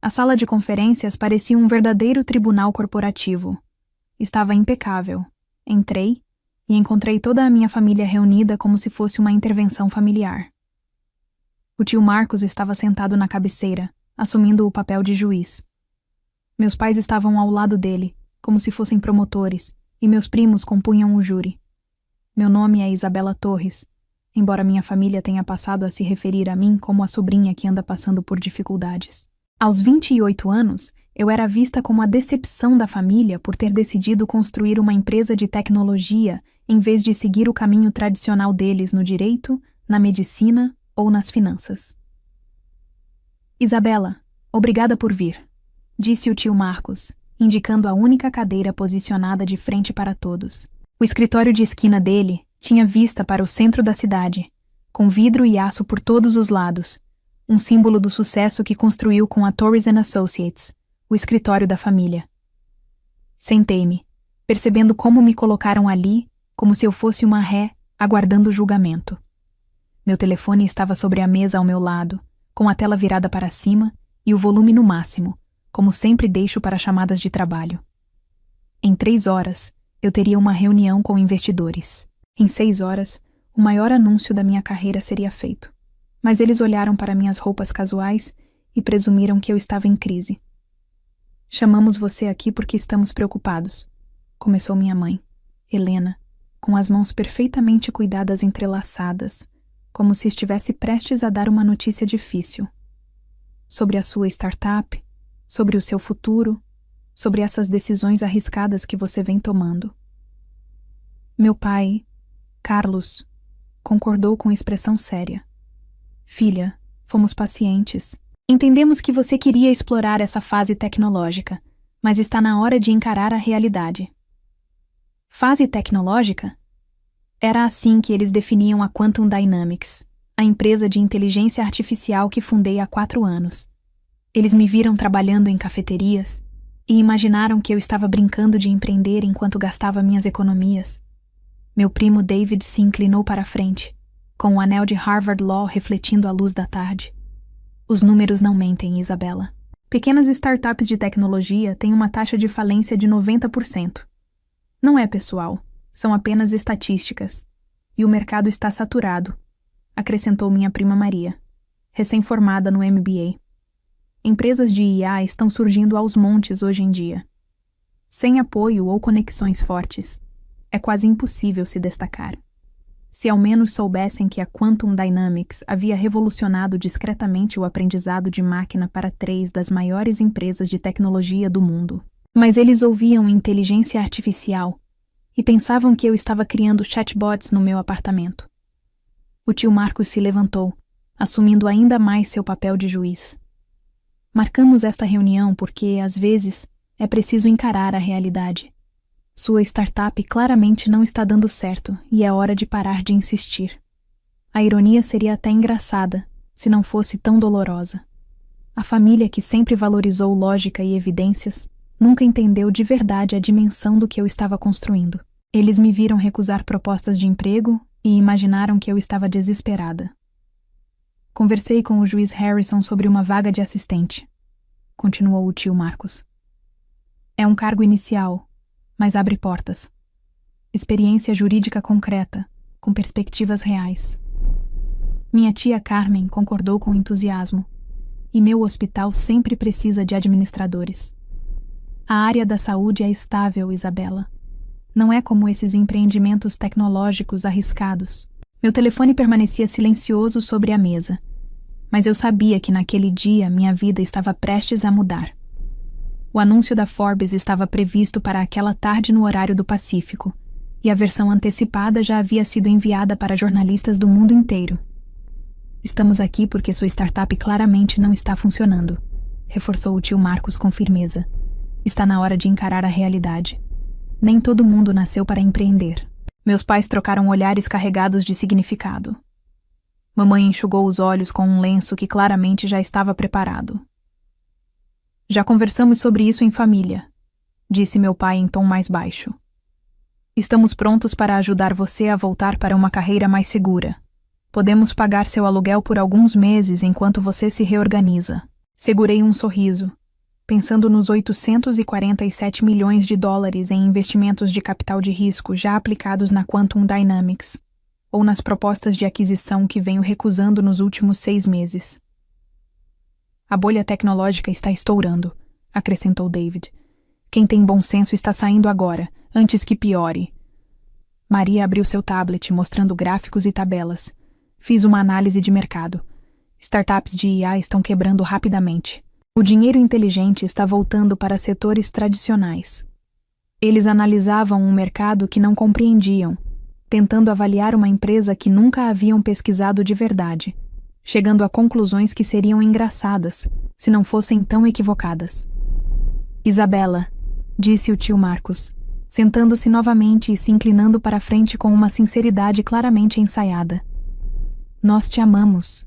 A sala de conferências parecia um verdadeiro tribunal corporativo. Estava impecável. Entrei e encontrei toda a minha família reunida como se fosse uma intervenção familiar. O tio Marcos estava sentado na cabeceira, assumindo o papel de juiz. Meus pais estavam ao lado dele, como se fossem promotores, e meus primos compunham o júri. Meu nome é Isabela Torres, embora minha família tenha passado a se referir a mim como a sobrinha que anda passando por dificuldades. Aos 28 anos, eu era vista como a decepção da família por ter decidido construir uma empresa de tecnologia em vez de seguir o caminho tradicional deles no direito, na medicina ou nas finanças. Isabela, obrigada por vir, disse o tio Marcos, indicando a única cadeira posicionada de frente para todos. O escritório de esquina dele tinha vista para o centro da cidade, com vidro e aço por todos os lados, um símbolo do sucesso que construiu com a Torres & Associates, o escritório da família. Sentei-me, percebendo como me colocaram ali, como se eu fosse uma ré, aguardando o julgamento. Meu telefone estava sobre a mesa ao meu lado, com a tela virada para cima e o volume no máximo, como sempre deixo para chamadas de trabalho. Em 3 horas, eu teria uma reunião com investidores. Em 6 horas, o maior anúncio da minha carreira seria feito. Mas eles olharam para minhas roupas casuais e presumiram que eu estava em crise. Chamamos você aqui porque estamos preocupados, começou minha mãe, Helena, com as mãos perfeitamente cuidadas entrelaçadas, como se estivesse prestes a dar uma notícia difícil. Sobre a sua startup, sobre o seu futuro, sobre essas decisões arriscadas que você vem tomando. Meu pai, Carlos, concordou com expressão séria. Filha, fomos pacientes. Entendemos que você queria explorar essa fase tecnológica, mas está na hora de encarar a realidade. Fase tecnológica? Era assim que eles definiam a Quantum Dynamics, a empresa de inteligência artificial que fundei há 4 anos. Eles me viram trabalhando em cafeterias e imaginaram que eu estava brincando de empreender enquanto gastava minhas economias. Meu primo David se inclinou para a frente, com o anel de Harvard Law refletindo a luz da tarde. Os números não mentem, Isabela. Pequenas startups de tecnologia têm uma taxa de falência de 90%. Não é pessoal, são apenas estatísticas. E o mercado está saturado, acrescentou minha prima Maria, recém-formada no MBA. Empresas de IA estão surgindo aos montes hoje em dia. Sem apoio ou conexões fortes, é quase impossível se destacar. Se ao menos soubessem que a Quantum Dynamics havia revolucionado discretamente o aprendizado de máquina para 3 das maiores empresas de tecnologia do mundo. Mas eles ouviam inteligência artificial e pensavam que eu estava criando chatbots no meu apartamento. O tio Marcos se levantou, assumindo ainda mais seu papel de juiz. Marcamos esta reunião porque, às vezes, é preciso encarar a realidade. Sua startup claramente não está dando certo e é hora de parar de insistir. A ironia seria até engraçada, se não fosse tão dolorosa. A família que sempre valorizou lógica e evidências nunca entendeu de verdade a dimensão do que eu estava construindo. Eles me viram recusar propostas de emprego e imaginaram que eu estava desesperada. Conversei com o juiz Harrison sobre uma vaga de assistente, continuou o tio Marcos. É um cargo inicial, mas abre portas. Experiência jurídica concreta, com perspectivas reais. Minha tia Carmen concordou com entusiasmo, e meu hospital sempre precisa de administradores. A área da saúde é estável, Isabela. Não é como esses empreendimentos tecnológicos arriscados. Meu telefone permanecia silencioso sobre a mesa, mas eu sabia que naquele dia minha vida estava prestes a mudar. O anúncio da Forbes estava previsto para aquela tarde no horário do Pacífico, e a versão antecipada já havia sido enviada para jornalistas do mundo inteiro. Estamos aqui porque sua startup claramente não está funcionando, reforçou o tio Marcos com firmeza. Está na hora de encarar a realidade. Nem todo mundo nasceu para empreender. Meus pais trocaram olhares carregados de significado. Mamãe enxugou os olhos com um lenço que claramente já estava preparado. Já conversamos sobre isso em família, disse meu pai em tom mais baixo. Estamos prontos para ajudar você a voltar para uma carreira mais segura. Podemos pagar seu aluguel por alguns meses enquanto você se reorganiza. Segurei um sorriso, pensando nos 847 milhões de dólares em investimentos de capital de risco já aplicados na Quantum Dynamics, ou nas propostas de aquisição que venho recusando nos últimos 6 meses. A bolha tecnológica está estourando, acrescentou David. Quem tem bom senso está saindo agora, antes que piore. Maria abriu seu tablet, mostrando gráficos e tabelas. Fiz uma análise de mercado. Startups de IA estão quebrando rapidamente. O dinheiro inteligente está voltando para setores tradicionais. Eles analisavam um mercado que não compreendiam, tentando avaliar uma empresa que nunca haviam pesquisado de verdade, chegando a conclusões que seriam engraçadas, se não fossem tão equivocadas. Isabela, disse o tio Marcos, sentando-se novamente e se inclinando para a frente com uma sinceridade claramente ensaiada. Nós te amamos.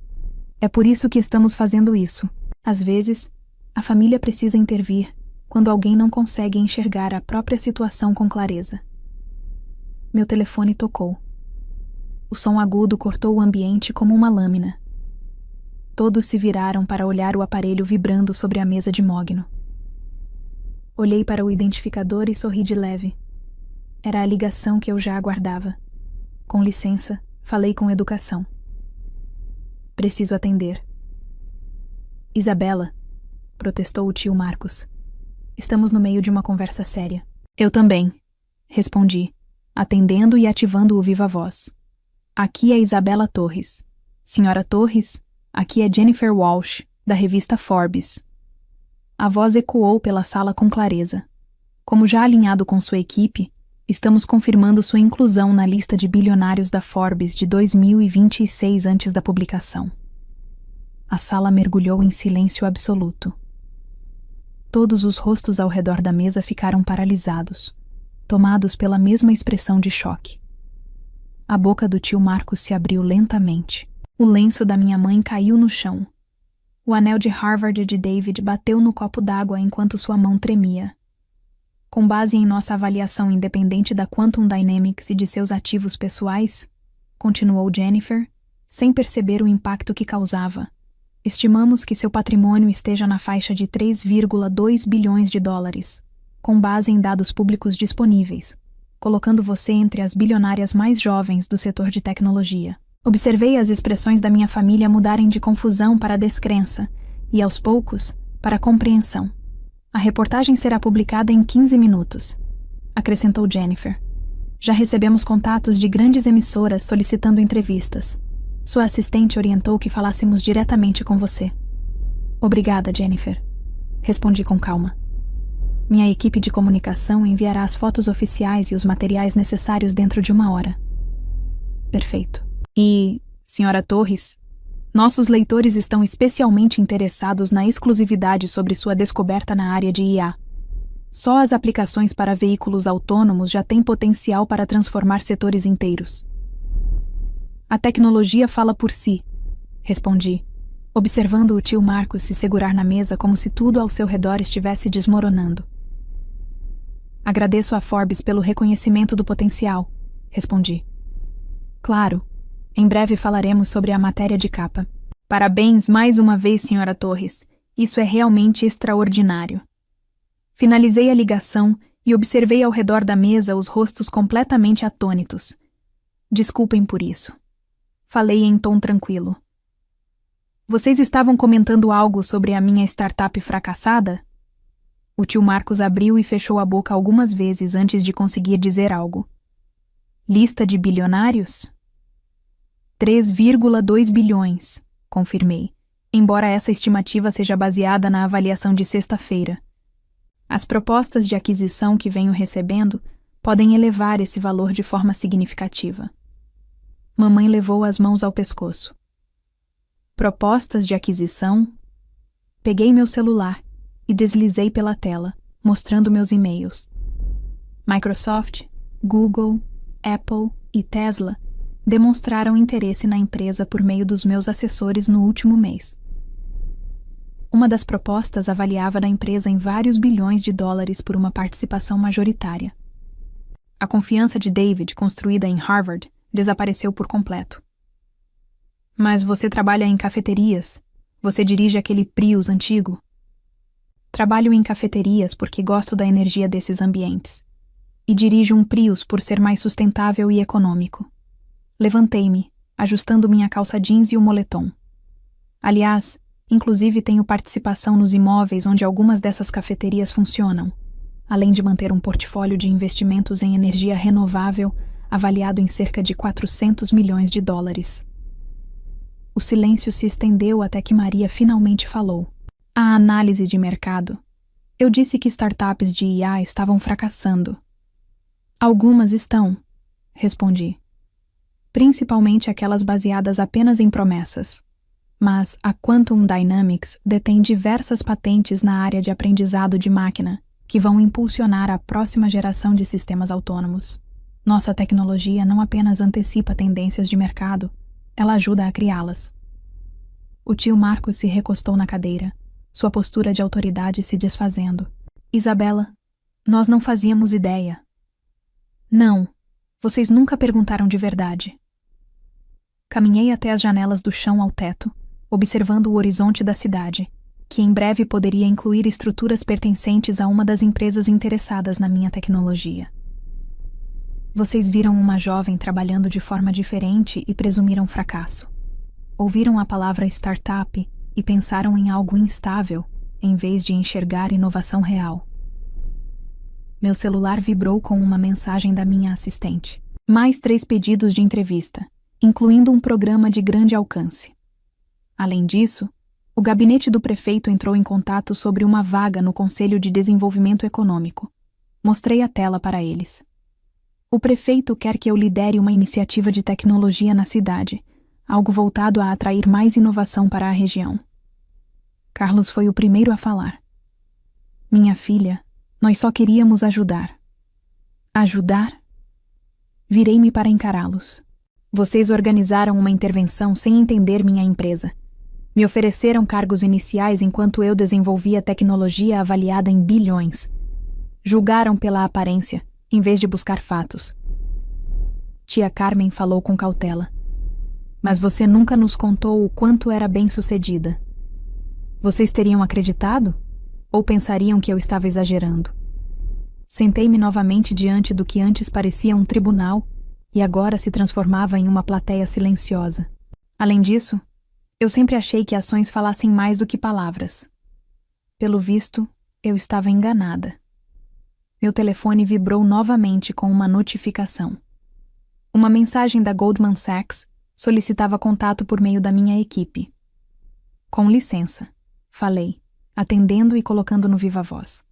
É por isso que estamos fazendo isso. Às vezes, a família precisa intervir quando alguém não consegue enxergar a própria situação com clareza. Meu telefone tocou. O som agudo cortou o ambiente como uma lâmina. Todos se viraram para olhar o aparelho vibrando sobre a mesa de mogno. Olhei para o identificador e sorri de leve. Era a ligação que eu já aguardava. Com licença, falei com educação. Preciso atender. Isabela, protestou o tio Marcos. Estamos no meio de uma conversa séria. Eu também, respondi, atendendo e ativando o viva-voz. Aqui é Isabela Torres. Senhora Torres, aqui é Jennifer Walsh, da revista Forbes. A voz ecoou pela sala com clareza. Como já alinhado com sua equipe, estamos confirmando sua inclusão na lista de bilionários da Forbes de 2026 antes da publicação. A sala mergulhou em silêncio absoluto. Todos os rostos ao redor da mesa ficaram paralisados, tomados pela mesma expressão de choque. A boca do tio Marcos se abriu lentamente. O lenço da minha mãe caiu no chão. O anel de Harvard de David bateu no copo d'água enquanto sua mão tremia. Com base em nossa avaliação independente da Quantum Dynamics e de seus ativos pessoais, continuou Jennifer, sem perceber o impacto que causava, estimamos que seu patrimônio esteja na faixa de 3,2 bilhões de dólares, com base em dados públicos disponíveis, colocando você entre as bilionárias mais jovens do setor de tecnologia. Observei as expressões da minha família mudarem de confusão para descrença e, aos poucos, para compreensão. A reportagem será publicada em 15 minutos, acrescentou Jennifer. Já recebemos contatos de grandes emissoras solicitando entrevistas. Sua assistente orientou que falássemos diretamente com você. Obrigada, Jennifer. Respondi com calma. Minha equipe de comunicação enviará as fotos oficiais e os materiais necessários dentro de 1 hora. Perfeito. E, senhora Torres, nossos leitores estão especialmente interessados na exclusividade sobre sua descoberta na área de IA. Só as aplicações para veículos autônomos já têm potencial para transformar setores inteiros. A tecnologia fala por si, respondi, observando o tio Marcos se segurar na mesa como se tudo ao seu redor estivesse desmoronando. Agradeço a Forbes pelo reconhecimento do potencial, respondi. Claro. Em breve falaremos sobre a matéria de capa. Parabéns mais uma vez, senhora Torres. Isso é realmente extraordinário. Finalizei a ligação e observei ao redor da mesa os rostos completamente atônitos. Desculpem por isso. Falei em tom tranquilo. Vocês estavam comentando algo sobre a minha startup fracassada? O tio Marcos abriu e fechou a boca algumas vezes antes de conseguir dizer algo. Lista de bilionários? 3,2 bilhões, confirmei, embora essa estimativa seja baseada na avaliação de sexta-feira. As propostas de aquisição que venho recebendo podem elevar esse valor de forma significativa. Mamãe levou as mãos ao pescoço. Propostas de aquisição? Peguei meu celular e deslizei pela tela, mostrando meus e-mails. Microsoft, Google, Apple e Tesla demonstraram interesse na empresa por meio dos meus assessores no último mês. Uma das propostas avaliava a empresa em vários bilhões de dólares por uma participação majoritária. A confiança de David, construída em Harvard, desapareceu por completo. Mas você trabalha em cafeterias. Você dirige aquele Prius antigo? Trabalho em cafeterias porque gosto da energia desses ambientes. E dirijo um Prius por ser mais sustentável e econômico. Levantei-me, ajustando minha calça jeans e o moletom. Aliás, inclusive tenho participação nos imóveis onde algumas dessas cafeterias funcionam, além de manter um portfólio de investimentos em energia renovável avaliado em cerca de 400 milhões de dólares. O silêncio se estendeu até que Maria finalmente falou. A análise de mercado. Eu disse que startups de IA estavam fracassando. Algumas estão, respondi. Principalmente aquelas baseadas apenas em promessas. Mas a Quantum Dynamics detém diversas patentes na área de aprendizado de máquina que vão impulsionar a próxima geração de sistemas autônomos. Nossa tecnologia não apenas antecipa tendências de mercado, ela ajuda a criá-las. O tio Marcos se recostou na cadeira, sua postura de autoridade se desfazendo. Isabela, nós não fazíamos ideia. Não, vocês nunca perguntaram de verdade. Caminhei até as janelas do chão ao teto, observando o horizonte da cidade, que em breve poderia incluir estruturas pertencentes a uma das empresas interessadas na minha tecnologia. Vocês viram uma jovem trabalhando de forma diferente e presumiram fracasso. Ouviram a palavra startup e pensaram em algo instável, em vez de enxergar inovação real. Meu celular vibrou com uma mensagem da minha assistente. Mais 3 pedidos de entrevista, incluindo um programa de grande alcance. Além disso, o gabinete do prefeito entrou em contato sobre uma vaga no Conselho de Desenvolvimento Econômico. Mostrei a tela para eles. O prefeito quer que eu lidere uma iniciativa de tecnologia na cidade, algo voltado a atrair mais inovação para a região. Carlos foi o primeiro a falar. Minha filha, nós só queríamos ajudar. Ajudar? Virei-me para encará-los. Vocês organizaram uma intervenção sem entender minha empresa. Me ofereceram cargos iniciais enquanto eu desenvolvia tecnologia avaliada em bilhões. Julgaram pela aparência, em vez de buscar fatos. Tia Carmen falou com cautela. Mas você nunca nos contou o quanto era bem-sucedida. Vocês teriam acreditado? Ou pensariam que eu estava exagerando? Sentei-me novamente diante do que antes parecia um tribunal e agora se transformava em uma plateia silenciosa. Além disso, eu sempre achei que ações falassem mais do que palavras. Pelo visto, eu estava enganada. Meu telefone vibrou novamente com uma notificação. Uma mensagem da Goldman Sachs solicitava contato por meio da minha equipe. Com licença, falei, atendendo e colocando no viva-voz.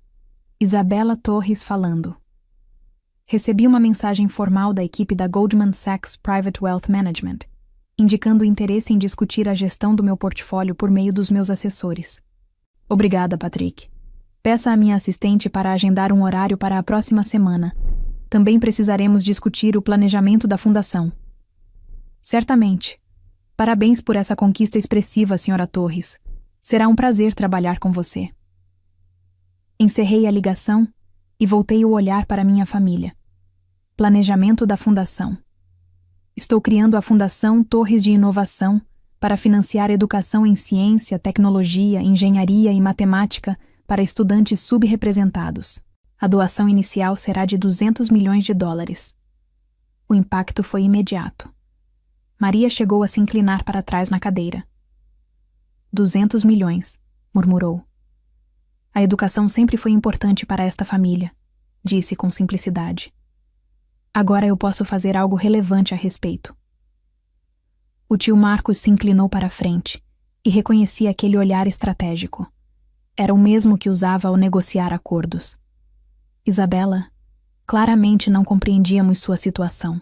Isabela Torres falando. Recebi uma mensagem formal da equipe da Goldman Sachs Private Wealth Management, indicando interesse em discutir a gestão do meu portfólio por meio dos meus assessores. Obrigada, Patrick. Peça à minha assistente para agendar um horário para a próxima semana. Também precisaremos discutir o planejamento da fundação. Certamente. Parabéns por essa conquista expressiva, Sra. Torres. Será um prazer trabalhar com você. Encerrei a ligação e voltei o olhar para minha família. Planejamento da fundação. Estou criando a Fundação Torres de Inovação para financiar educação em ciência, tecnologia, engenharia e matemática para estudantes subrepresentados. A doação inicial será de 200 milhões de dólares. O impacto foi imediato. Maria chegou a se inclinar para trás na cadeira. 200 milhões, murmurou. A educação sempre foi importante para esta família, disse com simplicidade. Agora eu posso fazer algo relevante a respeito. O tio Marcos se inclinou para a frente e reconheci aquele olhar estratégico. Era o mesmo que usava ao negociar acordos. Isabela, claramente não compreendíamos sua situação.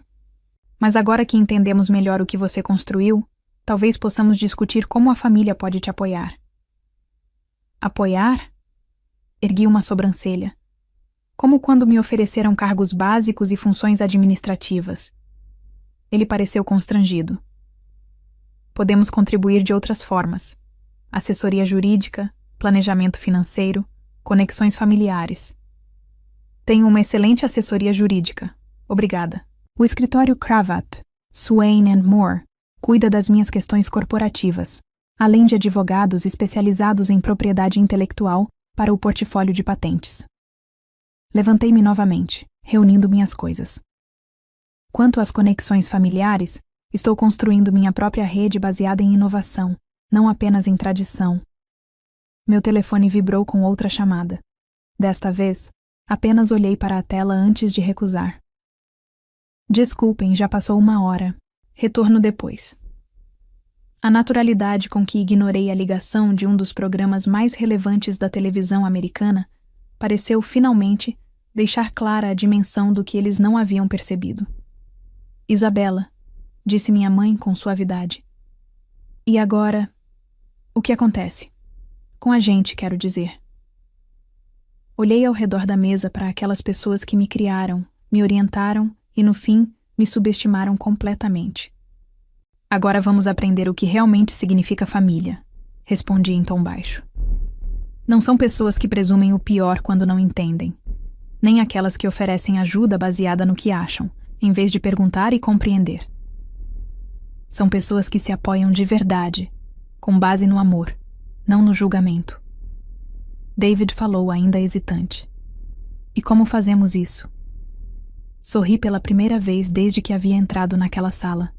Mas agora que entendemos melhor o que você construiu, talvez possamos discutir como a família pode te apoiar. Apoiar? Ergui uma sobrancelha. Como quando me ofereceram cargos básicos e funções administrativas. Ele pareceu constrangido. Podemos contribuir de outras formas. Assessoria jurídica, planejamento financeiro, conexões familiares. Tenho uma excelente assessoria jurídica. Obrigada. O escritório Cravath, Swain & Moore, cuida das minhas questões corporativas. além de advogados especializados em propriedade intelectual para o portfólio de patentes. Levantei-me novamente, reunindo minhas coisas. Quanto às conexões familiares, estou construindo minha própria rede baseada em inovação, não apenas em tradição. Meu telefone vibrou com outra chamada. Desta vez, apenas olhei para a tela antes de recusar. Desculpem, já passou 1 hora. Retorno depois. A naturalidade com que ignorei a ligação de um dos programas mais relevantes da televisão americana pareceu, finalmente, deixar clara a dimensão do que eles não haviam percebido. Isabela, disse minha mãe com suavidade. E agora, o que acontece? Com a gente, quero dizer. Olhei ao redor da mesa para aquelas pessoas que me criaram, me orientaram e, no fim, me subestimaram completamente. Agora vamos aprender o que realmente significa família, respondi em tom baixo. Não são pessoas que presumem o pior quando não entendem, nem aquelas que oferecem ajuda baseada no que acham, em vez de perguntar e compreender. São pessoas que se apoiam de verdade, com base no amor, não no julgamento. David falou, ainda hesitante. E como fazemos isso? Sorri pela primeira vez desde que havia entrado naquela sala.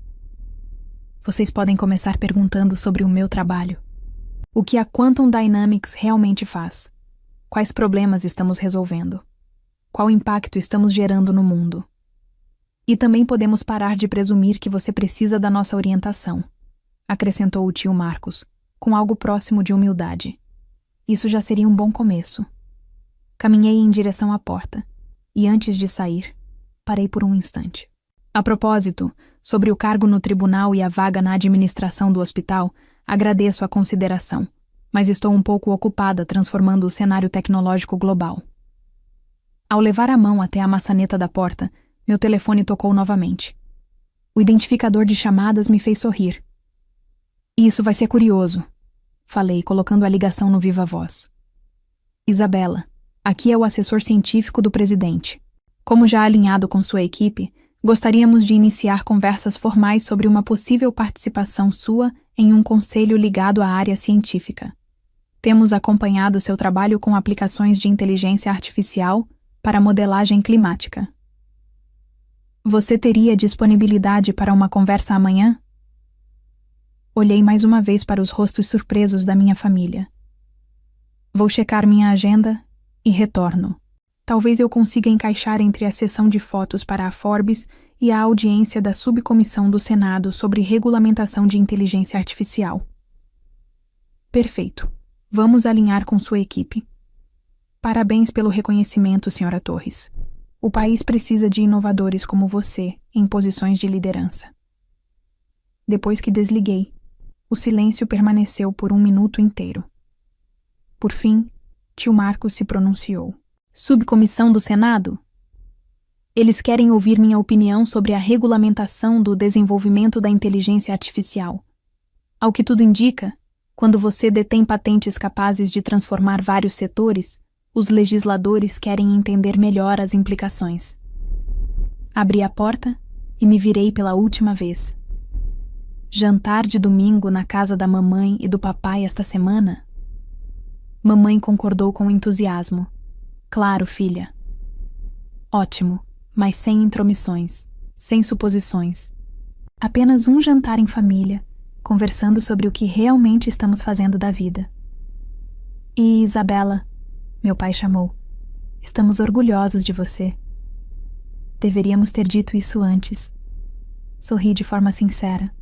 Vocês podem começar perguntando sobre o meu trabalho. O que a Quantum Dynamics realmente faz? Quais problemas estamos resolvendo? Qual impacto estamos gerando no mundo? E também podemos parar de presumir que você precisa da nossa orientação, acrescentou o tio Marcos, com algo próximo de humildade. Isso já seria um bom começo. Caminhei em direção à porta, e antes de sair, parei por um instante. A propósito, sobre o cargo no tribunal e a vaga na administração do hospital, agradeço a consideração, mas estou um pouco ocupada transformando o cenário tecnológico global. Ao levar a mão até a maçaneta da porta, meu telefone tocou novamente. O identificador de chamadas me fez sorrir. Isso vai ser curioso, falei, colocando a ligação no viva-voz. Isabela, aqui é o assessor científico do presidente. Como já alinhado com sua equipe, gostaríamos de iniciar conversas formais sobre uma possível participação sua em um conselho ligado à área científica. Temos acompanhado seu trabalho com aplicações de inteligência artificial para modelagem climática. Você teria disponibilidade para uma conversa amanhã? Olhei mais uma vez para os rostos surpresos da minha família. Vou checar minha agenda e retorno. Talvez eu consiga encaixar entre a sessão de fotos para a Forbes e a audiência da subcomissão do Senado sobre regulamentação de inteligência artificial. Perfeito. Vamos alinhar com sua equipe. Parabéns pelo reconhecimento, Sra. Torres. O país precisa de inovadores como você em posições de liderança. Depois que desliguei, o silêncio permaneceu por 1 minuto inteiro. Por fim, tio Marcos se pronunciou. Subcomissão do Senado? Eles querem ouvir minha opinião sobre a regulamentação do desenvolvimento da inteligência artificial. Ao que tudo indica, quando você detém patentes capazes de transformar vários setores, os legisladores querem entender melhor as implicações. Abri a porta e me virei pela última vez. Jantar de domingo na casa da mamãe e do papai esta semana? Mamãe concordou com entusiasmo. Claro, filha. Ótimo, mas sem intromissões, sem suposições. Apenas um jantar em família, conversando sobre o que realmente estamos fazendo da vida. E Isabela, meu pai chamou, estamos orgulhosos de você. Deveríamos ter dito isso antes. Sorri de forma sincera.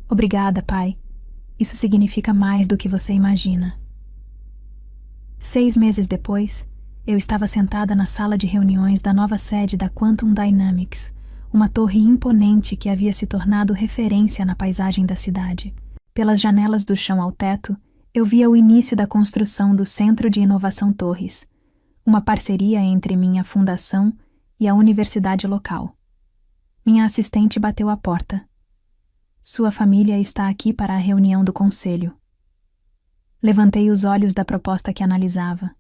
Obrigada, pai. Isso significa mais do que você imagina. 6 meses depois, eu estava sentada na sala de reuniões da nova sede da Quantum Dynamics, uma torre imponente que havia se tornado referência na paisagem da cidade. Pelas janelas do chão ao teto, eu via o início da construção do Centro de Inovação Torres, uma parceria entre minha fundação e a universidade local. Minha assistente bateu à porta. Sua família está aqui para a reunião do conselho. Levantei os olhos da proposta que analisava.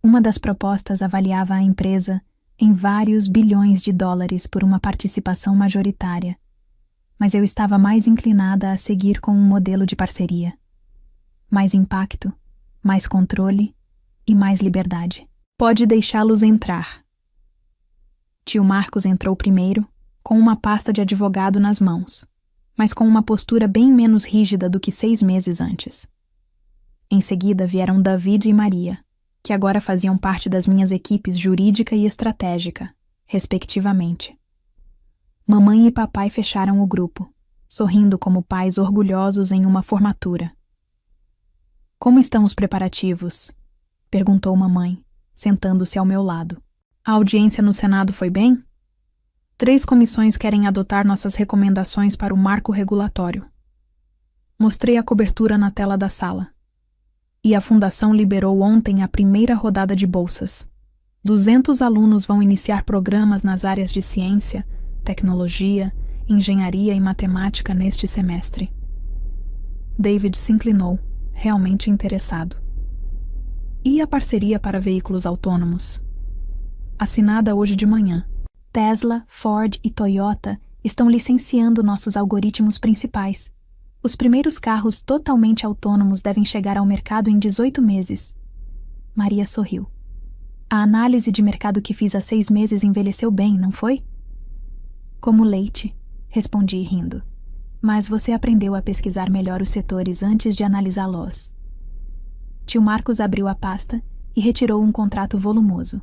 Uma das propostas avaliava a empresa em vários bilhões de dólares por uma participação majoritária, mas eu estava mais inclinada a seguir com um modelo de parceria. Mais impacto, mais controle e mais liberdade. Pode deixá-los entrar. Tio Marcos entrou primeiro, com uma pasta de advogado nas mãos, mas com uma postura bem menos rígida do que 6 meses antes. Em seguida vieram David e Maria, que agora faziam parte das minhas equipes jurídica e estratégica, respectivamente. Mamãe e papai fecharam o grupo, sorrindo como pais orgulhosos em uma formatura. Como estão os preparativos? Perguntou mamãe, sentando-se ao meu lado. A audiência no Senado foi bem? 3 comissões querem adotar nossas recomendações para o marco regulatório. Mostrei a cobertura na tela da sala. E a Fundação liberou ontem a primeira rodada de bolsas. 200 alunos vão iniciar programas nas áreas de ciência, tecnologia, engenharia e matemática neste semestre. David se inclinou, realmente interessado. E a parceria para veículos autônomos? Assinada hoje de manhã. Tesla, Ford e Toyota estão licenciando nossos algoritmos principais. Os primeiros carros totalmente autônomos devem chegar ao mercado em 18 meses. Maria sorriu. A análise de mercado que fiz há 6 meses envelheceu bem, não foi? Como leite, respondi rindo. Mas você aprendeu a pesquisar melhor os setores antes de analisá-los. Tio Marcos abriu a pasta e retirou um contrato volumoso.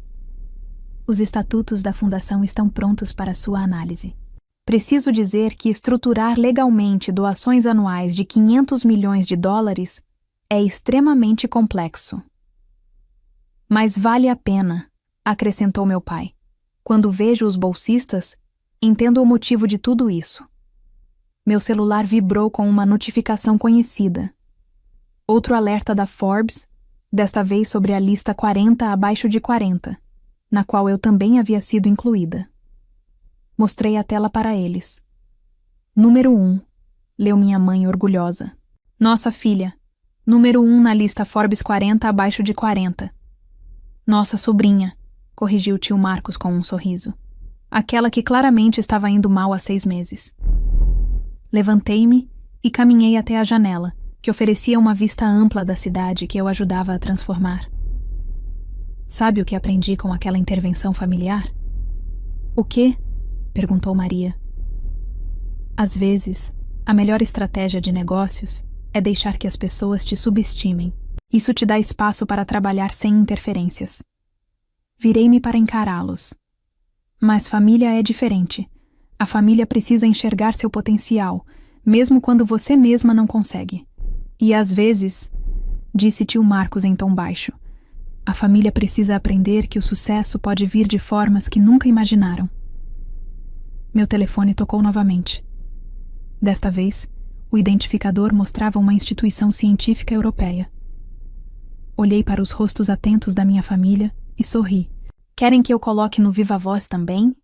Os estatutos da Fundação estão prontos para sua análise. Preciso dizer que estruturar legalmente doações anuais de 500 milhões de dólares é extremamente complexo. Mas vale a pena, acrescentou meu pai. Quando vejo os bolsistas, entendo o motivo de tudo isso. Meu celular vibrou com uma notificação conhecida. Outro alerta da Forbes, desta vez sobre a lista 40 abaixo de 40, na qual eu também havia sido incluída. Mostrei a tela para eles. Número 1, leu minha mãe orgulhosa. Nossa filha, número 1 na lista Forbes 40 abaixo de 40. Nossa sobrinha, corrigiu tio Marcos com um sorriso. Aquela que claramente estava indo mal há 6 meses. Levantei-me e caminhei até a janela, que oferecia uma vista ampla da cidade que eu ajudava a transformar. Sabe o que aprendi com aquela intervenção familiar? O quê? Perguntou Maria. Às vezes, a melhor estratégia de negócios é deixar que as pessoas te subestimem. Isso te dá espaço para trabalhar sem interferências. Virei-me para encará-los. Mas família é diferente. A família precisa enxergar seu potencial, mesmo quando você mesma não consegue. E às vezes, disse tio Marcos em tom baixo, a família precisa aprender que o sucesso pode vir de formas que nunca imaginaram. Meu telefone tocou novamente. Desta vez, o identificador mostrava uma instituição científica europeia. Olhei para os rostos atentos da minha família e sorri. Querem que eu coloque no Viva Voz também?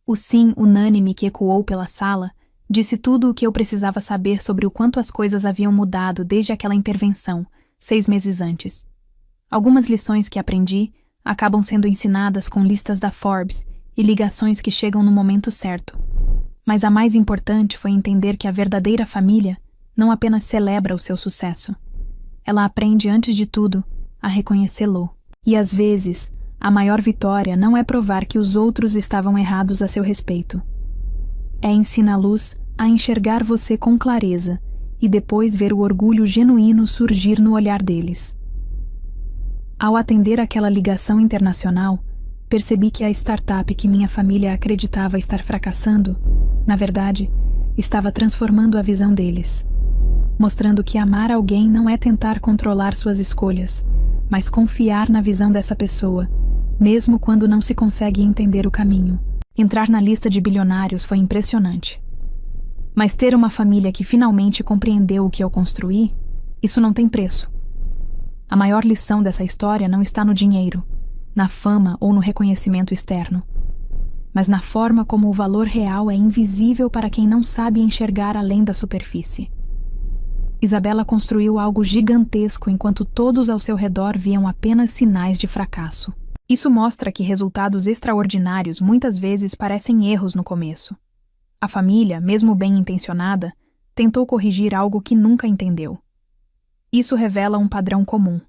O sim unânime que ecoou pela sala disse tudo o que eu precisava saber sobre o quanto as coisas haviam mudado desde aquela intervenção, 6 meses antes. Algumas lições que aprendi acabam sendo ensinadas com listas da Forbes e ligações que chegam no momento certo. Mas a mais importante foi entender que a verdadeira família não apenas celebra o seu sucesso. Ela aprende, antes de tudo, a reconhecê-lo. E às vezes, a maior vitória não é provar que os outros estavam errados a seu respeito. É ensiná-los a enxergar você com clareza e depois ver o orgulho genuíno surgir no olhar deles. Ao atender aquela ligação internacional, percebi que a startup que minha família acreditava estar fracassando, na verdade, estava transformando a visão deles, mostrando que amar alguém não é tentar controlar suas escolhas, mas confiar na visão dessa pessoa, mesmo quando não se consegue entender o caminho. Entrar na lista de bilionários foi impressionante. Mas ter uma família que finalmente compreendeu o que eu construí, isso não tem preço. A maior lição dessa história não está no dinheiro, na fama ou no reconhecimento externo, mas na forma como o valor real é invisível para quem não sabe enxergar além da superfície. Isabela construiu algo gigantesco enquanto todos ao seu redor viam apenas sinais de fracasso. Isso mostra que resultados extraordinários muitas vezes parecem erros no começo. A família, mesmo bem intencionada, tentou corrigir algo que nunca entendeu. Isso revela um padrão comum.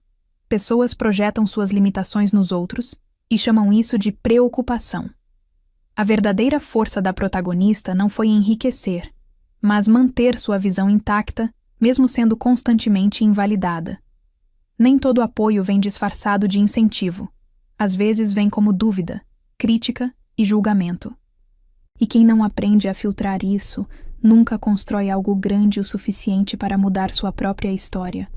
Pessoas projetam suas limitações nos outros e chamam isso de preocupação. A verdadeira força da protagonista não foi enriquecer, mas manter sua visão intacta, mesmo sendo constantemente invalidada. Nem todo apoio vem disfarçado de incentivo. Às vezes vem como dúvida, crítica e julgamento. E quem não aprende a filtrar isso, nunca constrói algo grande o suficiente para mudar sua própria história.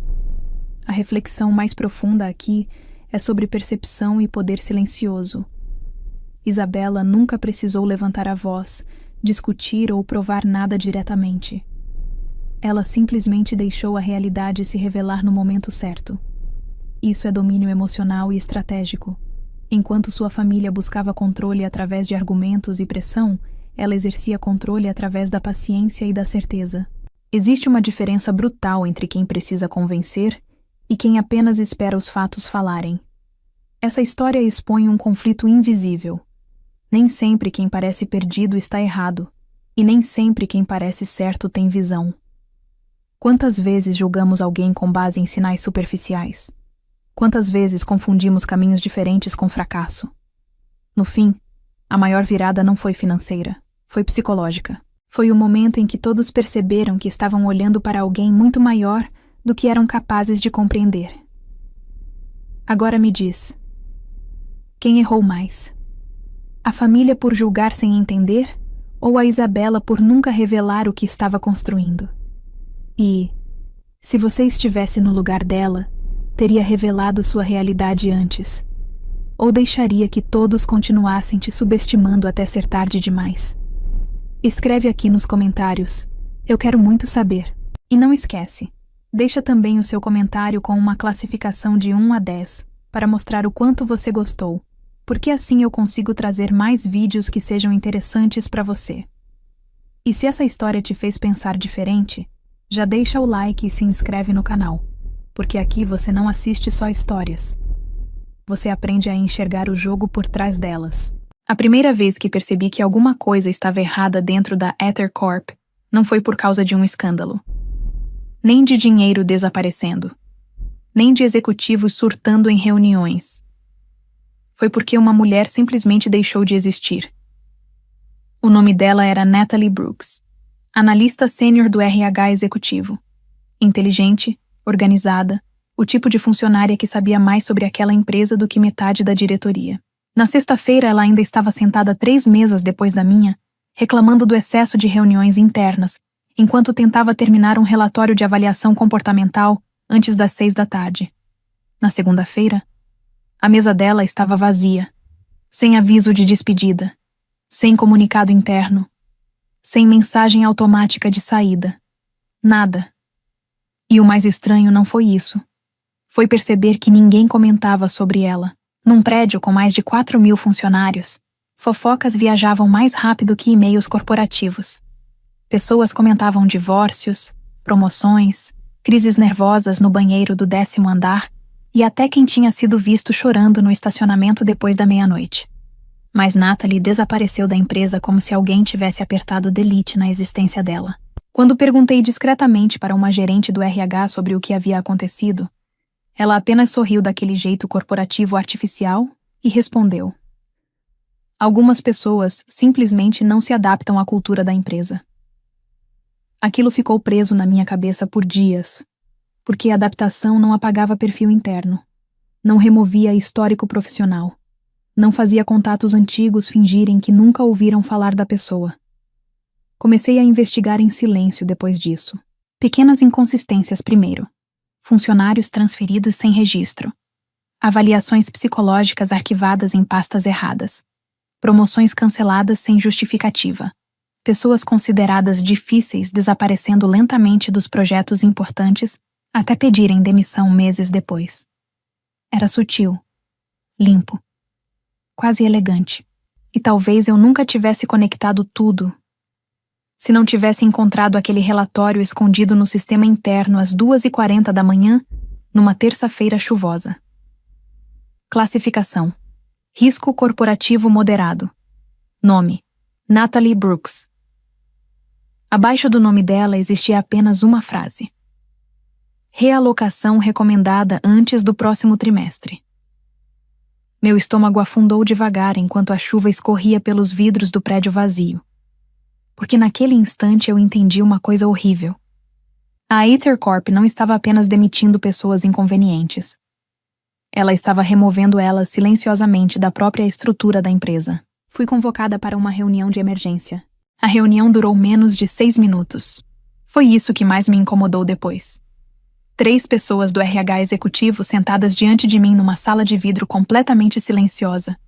A reflexão mais profunda aqui é sobre percepção e poder silencioso. Isabela nunca precisou levantar a voz, discutir ou provar nada diretamente. Ela simplesmente deixou a realidade se revelar no momento certo. Isso é domínio emocional e estratégico. Enquanto sua família buscava controle através de argumentos e pressão, ela exercia controle através da paciência e da certeza. Existe uma diferença brutal entre quem precisa convencer e quem apenas espera os fatos falarem. Essa história expõe um conflito invisível. Nem sempre quem parece perdido está errado, e nem sempre quem parece certo tem visão. Quantas vezes julgamos alguém com base em sinais superficiais? Quantas vezes confundimos caminhos diferentes com fracasso? No fim, a maior virada não foi financeira, foi psicológica. Foi o momento em que todos perceberam que estavam olhando para alguém muito maior do que eram capazes de compreender. Agora me diz, quem errou mais? A família por julgar sem entender, ou a Isabela por nunca revelar o que estava construindo? E, se você estivesse no lugar dela, teria revelado sua realidade antes? Ou deixaria que todos continuassem te subestimando até ser tarde demais? Escreve aqui nos comentários. Eu quero muito saber. E não esquece, deixa também o seu comentário com uma classificação de 1 a 10, para mostrar o quanto você gostou, porque assim eu consigo trazer mais vídeos que sejam interessantes para você. E se essa história te fez pensar diferente, já deixa o like e se inscreve no canal, porque aqui você não assiste só histórias. Você aprende a enxergar o jogo por trás delas. A primeira vez que percebi que alguma coisa estava errada dentro da Ether Corp não foi por causa de um escândalo. Nem de dinheiro desaparecendo. Nem de executivos surtando em reuniões. Foi porque uma mulher simplesmente deixou de existir. O nome dela era Natalie Brooks, analista sênior do RH executivo. Inteligente, organizada, o tipo de funcionária que sabia mais sobre aquela empresa do que metade da diretoria. Na sexta-feira, ela ainda estava sentada 3 mesas depois da minha, reclamando do excesso de reuniões internas, enquanto tentava terminar um relatório de avaliação comportamental antes das 6 da tarde. Na segunda-feira, a mesa dela estava vazia, sem aviso de despedida, sem comunicado interno, sem mensagem automática de saída. Nada. E o mais estranho não foi isso. Foi perceber que ninguém comentava sobre ela. Num prédio com mais de 4.000 funcionários, fofocas viajavam mais rápido que e-mails corporativos. Pessoas comentavam divórcios, promoções, crises nervosas no banheiro do 10º andar e até quem tinha sido visto chorando no estacionamento depois da meia-noite. Mas Natalie desapareceu da empresa como se alguém tivesse apertado delete na existência dela. Quando perguntei discretamente para uma gerente do RH sobre o que havia acontecido, ela apenas sorriu daquele jeito corporativo artificial e respondeu: algumas pessoas simplesmente não se adaptam à cultura da empresa. Aquilo ficou preso na minha cabeça por dias, porque a adaptação não apagava perfil interno, não removia histórico profissional, não fazia contatos antigos fingirem que nunca ouviram falar da pessoa. Comecei a investigar em silêncio depois disso. Pequenas inconsistências primeiro. Funcionários transferidos sem registro. Avaliações psicológicas arquivadas em pastas erradas. Promoções canceladas sem justificativa. Pessoas consideradas difíceis desaparecendo lentamente dos projetos importantes até pedirem demissão meses depois. Era sutil, limpo, quase elegante. E talvez eu nunca tivesse conectado tudo se não tivesse encontrado aquele relatório escondido no sistema interno às 2h40 da manhã, numa terça-feira chuvosa. Classificação: risco corporativo moderado. Nome: Natalie Brooks. Abaixo do nome dela existia apenas uma frase: Realocação recomendada antes do próximo trimestre. Meu estômago afundou devagar enquanto a chuva escorria pelos vidros do prédio vazio. Porque naquele instante eu entendi uma coisa horrível. A Aether Corp não estava apenas demitindo pessoas inconvenientes. Ela estava removendo elas silenciosamente da própria estrutura da empresa. Fui convocada para uma reunião de emergência. A reunião durou menos de 6 minutos. Foi isso que mais me incomodou depois. 3 pessoas do RH executivo sentadas diante de mim numa sala de vidro completamente silenciosa,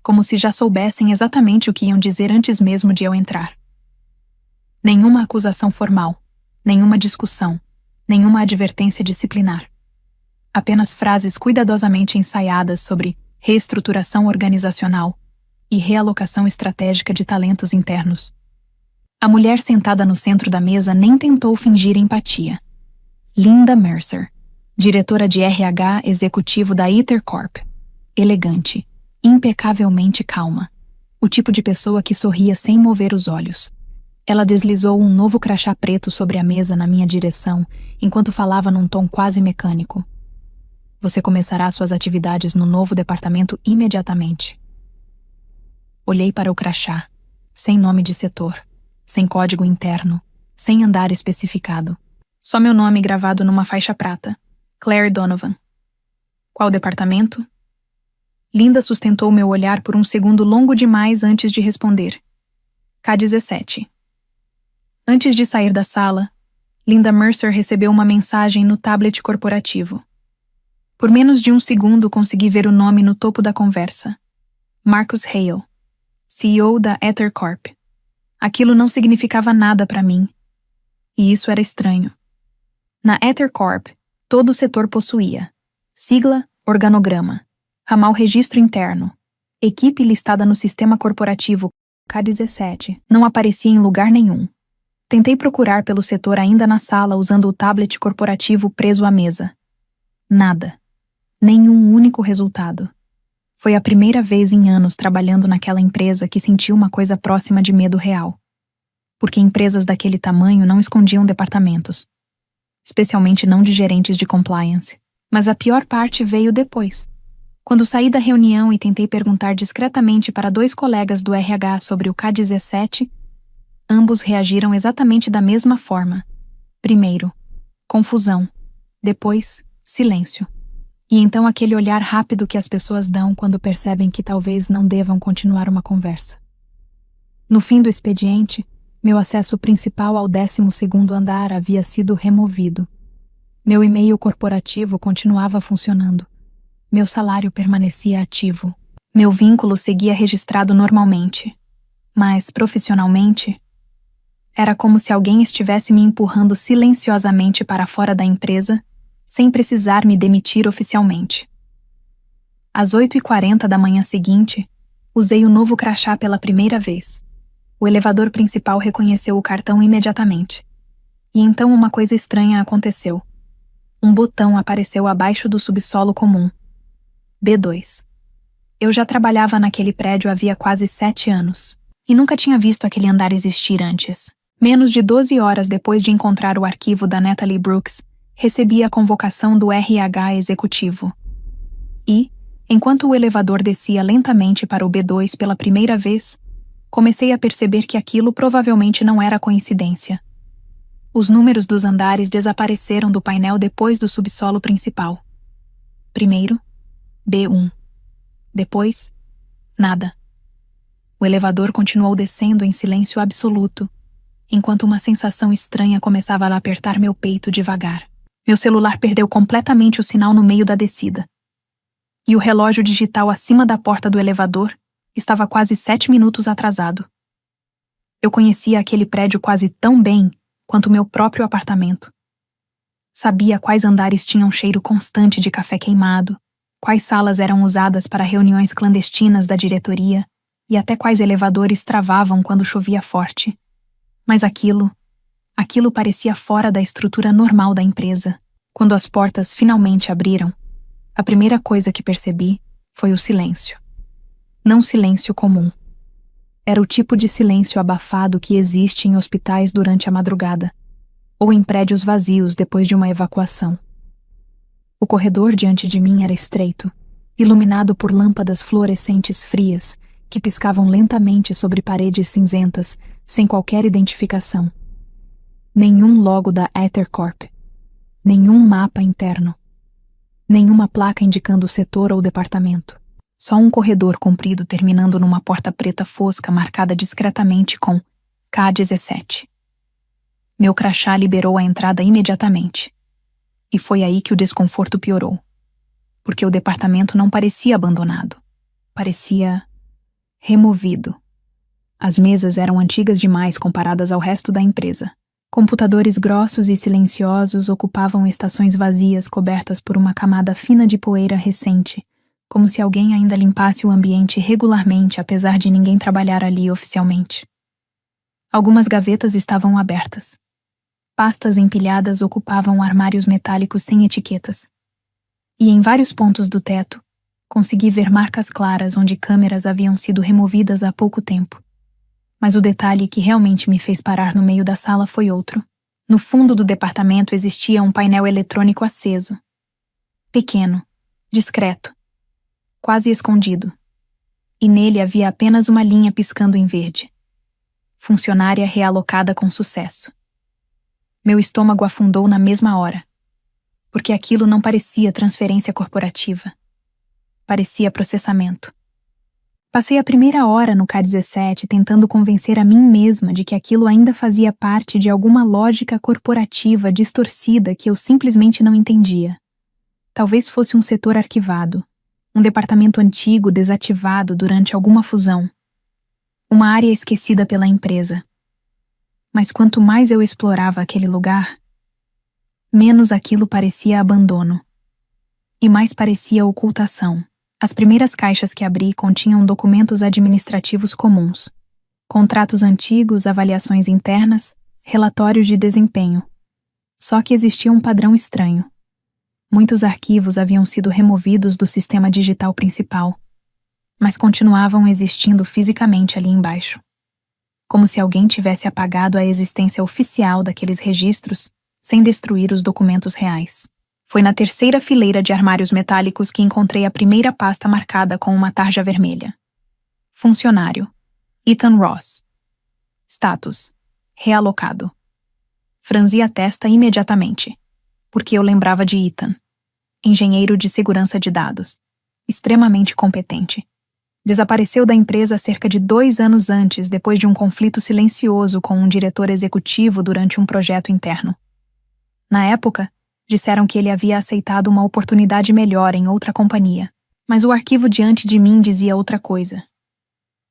como se já soubessem exatamente o que iam dizer antes mesmo de eu entrar. Nenhuma acusação formal, nenhuma discussão, nenhuma advertência disciplinar. Apenas frases cuidadosamente ensaiadas sobre reestruturação organizacional e realocação estratégica de talentos internos. A mulher sentada no centro da mesa nem tentou fingir empatia. Linda Mercer, diretora de RH executivo da Aether Corp. Elegante, impecavelmente calma. O tipo de pessoa que sorria sem mover os olhos. Ela deslizou um novo crachá preto sobre a mesa na minha direção, enquanto falava num tom quase mecânico. Você começará suas atividades no novo departamento imediatamente. Olhei para o crachá, sem nome de setor, sem código interno, sem andar especificado. Só meu nome gravado numa faixa prata. Claire Donovan. Qual departamento? Linda sustentou meu olhar por um segundo longo demais antes de responder. K17. Antes de sair da sala, Linda Mercer recebeu uma mensagem no tablet corporativo. Por menos de um segundo consegui ver o nome no topo da conversa. Marcus Hale, CEO da Aether Corp. Aquilo não significava nada para mim. E isso era estranho. Na Aether Corp, todo o setor possuía sigla, organograma, ramal registro interno, equipe listada no sistema corporativo K17 não aparecia em lugar nenhum. Tentei procurar pelo setor ainda na sala usando o tablet corporativo preso à mesa. Nada. Nenhum único resultado. Foi a primeira vez em anos trabalhando naquela empresa que senti uma coisa próxima de medo real. Porque empresas daquele tamanho não escondiam departamentos. Especialmente não de gerentes de compliance. Mas a pior parte veio depois. Quando saí da reunião e tentei perguntar discretamente para 2 colegas do RH sobre o K17, ambos reagiram exatamente da mesma forma. Primeiro, confusão. Depois, silêncio. E então aquele olhar rápido que as pessoas dão quando percebem que talvez não devam continuar uma conversa. No fim do expediente, meu acesso principal ao 12º andar havia sido removido. Meu e-mail corporativo continuava funcionando. Meu salário permanecia ativo. Meu vínculo seguia registrado normalmente. Mas, profissionalmente, era como se alguém estivesse me empurrando silenciosamente para fora da empresa, sem precisar me demitir oficialmente. Às 8h40 da manhã seguinte, usei o novo crachá pela primeira vez. O elevador principal reconheceu o cartão imediatamente. E então uma coisa estranha aconteceu. Um botão apareceu abaixo do subsolo comum. B2. Eu já trabalhava naquele prédio havia quase 7 anos. E nunca tinha visto aquele andar existir antes. Menos de 12 horas depois de encontrar o arquivo da Natalie Brooks, recebi a convocação do RH executivo. E, enquanto o elevador descia lentamente para o B2 pela primeira vez, comecei a perceber que aquilo provavelmente não era coincidência. Os números dos andares desapareceram do painel depois do subsolo principal. Primeiro, B1. Depois, nada. O elevador continuou descendo em silêncio absoluto, enquanto uma sensação estranha começava a apertar meu peito devagar. Meu celular perdeu completamente o sinal no meio da descida. E o relógio digital acima da porta do elevador estava quase 7 minutos atrasado. Eu conhecia aquele prédio quase tão bem quanto meu próprio apartamento. Sabia quais andares tinham cheiro constante de café queimado, quais salas eram usadas para reuniões clandestinas da diretoria e até quais elevadores travavam quando chovia forte. Mas aquilo parecia fora da estrutura normal da empresa. Quando as portas finalmente abriram, a primeira coisa que percebi foi o silêncio. Não silêncio comum. Era o tipo de silêncio abafado que existe em hospitais durante a madrugada, ou em prédios vazios depois de uma evacuação. O corredor diante de mim era estreito, iluminado por lâmpadas fluorescentes frias que piscavam lentamente sobre paredes cinzentas, sem qualquer identificação. Nenhum logo da Ether Corp. Nenhum mapa interno. Nenhuma placa indicando o setor ou departamento. Só um corredor comprido terminando numa porta preta fosca marcada discretamente com K17. Meu crachá liberou a entrada imediatamente. E foi aí que o desconforto piorou. Porque o departamento não parecia abandonado. Parecia removido. As mesas eram antigas demais comparadas ao resto da empresa. Computadores grossos e silenciosos ocupavam estações vazias cobertas por uma camada fina de poeira recente, como se alguém ainda limpasse o ambiente regularmente apesar de ninguém trabalhar ali oficialmente. Algumas gavetas estavam abertas. Pastas empilhadas ocupavam armários metálicos sem etiquetas. E em vários pontos do teto, consegui ver marcas claras onde câmeras haviam sido removidas há pouco tempo. Mas o detalhe que realmente me fez parar no meio da sala foi outro. No fundo do departamento existia um painel eletrônico aceso. Pequeno, discreto, quase escondido. E nele havia apenas uma linha piscando em verde. Funcionária realocada com sucesso. Meu estômago afundou na mesma hora, porque aquilo não parecia transferência corporativa. Parecia processamento. Passei a primeira hora no K17 tentando convencer a mim mesma de que aquilo ainda fazia parte de alguma lógica corporativa distorcida que eu simplesmente não entendia. Talvez fosse um setor arquivado, um departamento antigo desativado durante alguma fusão, uma área esquecida pela empresa. Mas quanto mais eu explorava aquele lugar, menos aquilo parecia abandono, e mais parecia ocultação. As primeiras caixas que abri continham documentos administrativos comuns, contratos antigos, avaliações internas, relatórios de desempenho. Só que existia um padrão estranho. Muitos arquivos haviam sido removidos do sistema digital principal, mas continuavam existindo fisicamente ali embaixo. Como se alguém tivesse apagado a existência oficial daqueles registros sem destruir os documentos reais. Foi na terceira fileira de armários metálicos que encontrei a primeira pasta marcada com uma tarja vermelha. Funcionário. Ethan Ross. Status. Realocado. Franzi a testa imediatamente, porque eu lembrava de Ethan. Engenheiro de segurança de dados. Extremamente competente. Desapareceu da empresa cerca de 2 anos antes, depois de um conflito silencioso com um diretor executivo durante um projeto interno. Na época, disseram que ele havia aceitado uma oportunidade melhor em outra companhia, mas o arquivo diante de mim dizia outra coisa.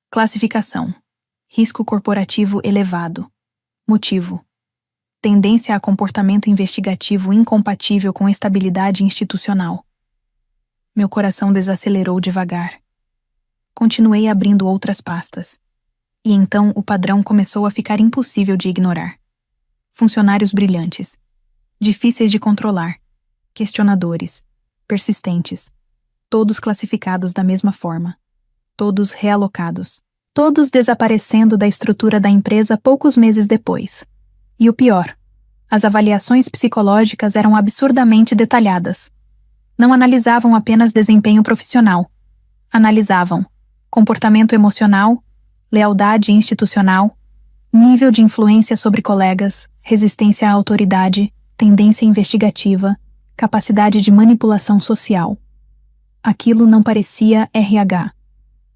Classificação. Risco corporativo elevado. Motivo. Tendência a comportamento investigativo incompatível com estabilidade institucional. Meu coração desacelerou devagar. Continuei abrindo outras pastas. E então o padrão começou a ficar impossível de ignorar. Funcionários brilhantes. Difíceis de controlar, questionadores, persistentes, todos classificados da mesma forma, todos realocados, todos desaparecendo da estrutura da empresa poucos meses depois. E o pior, as avaliações psicológicas eram absurdamente detalhadas. Não analisavam apenas desempenho profissional, analisavam comportamento emocional, lealdade institucional, nível de influência sobre colegas, resistência à autoridade, tendência investigativa, capacidade de manipulação social. Aquilo não parecia RH.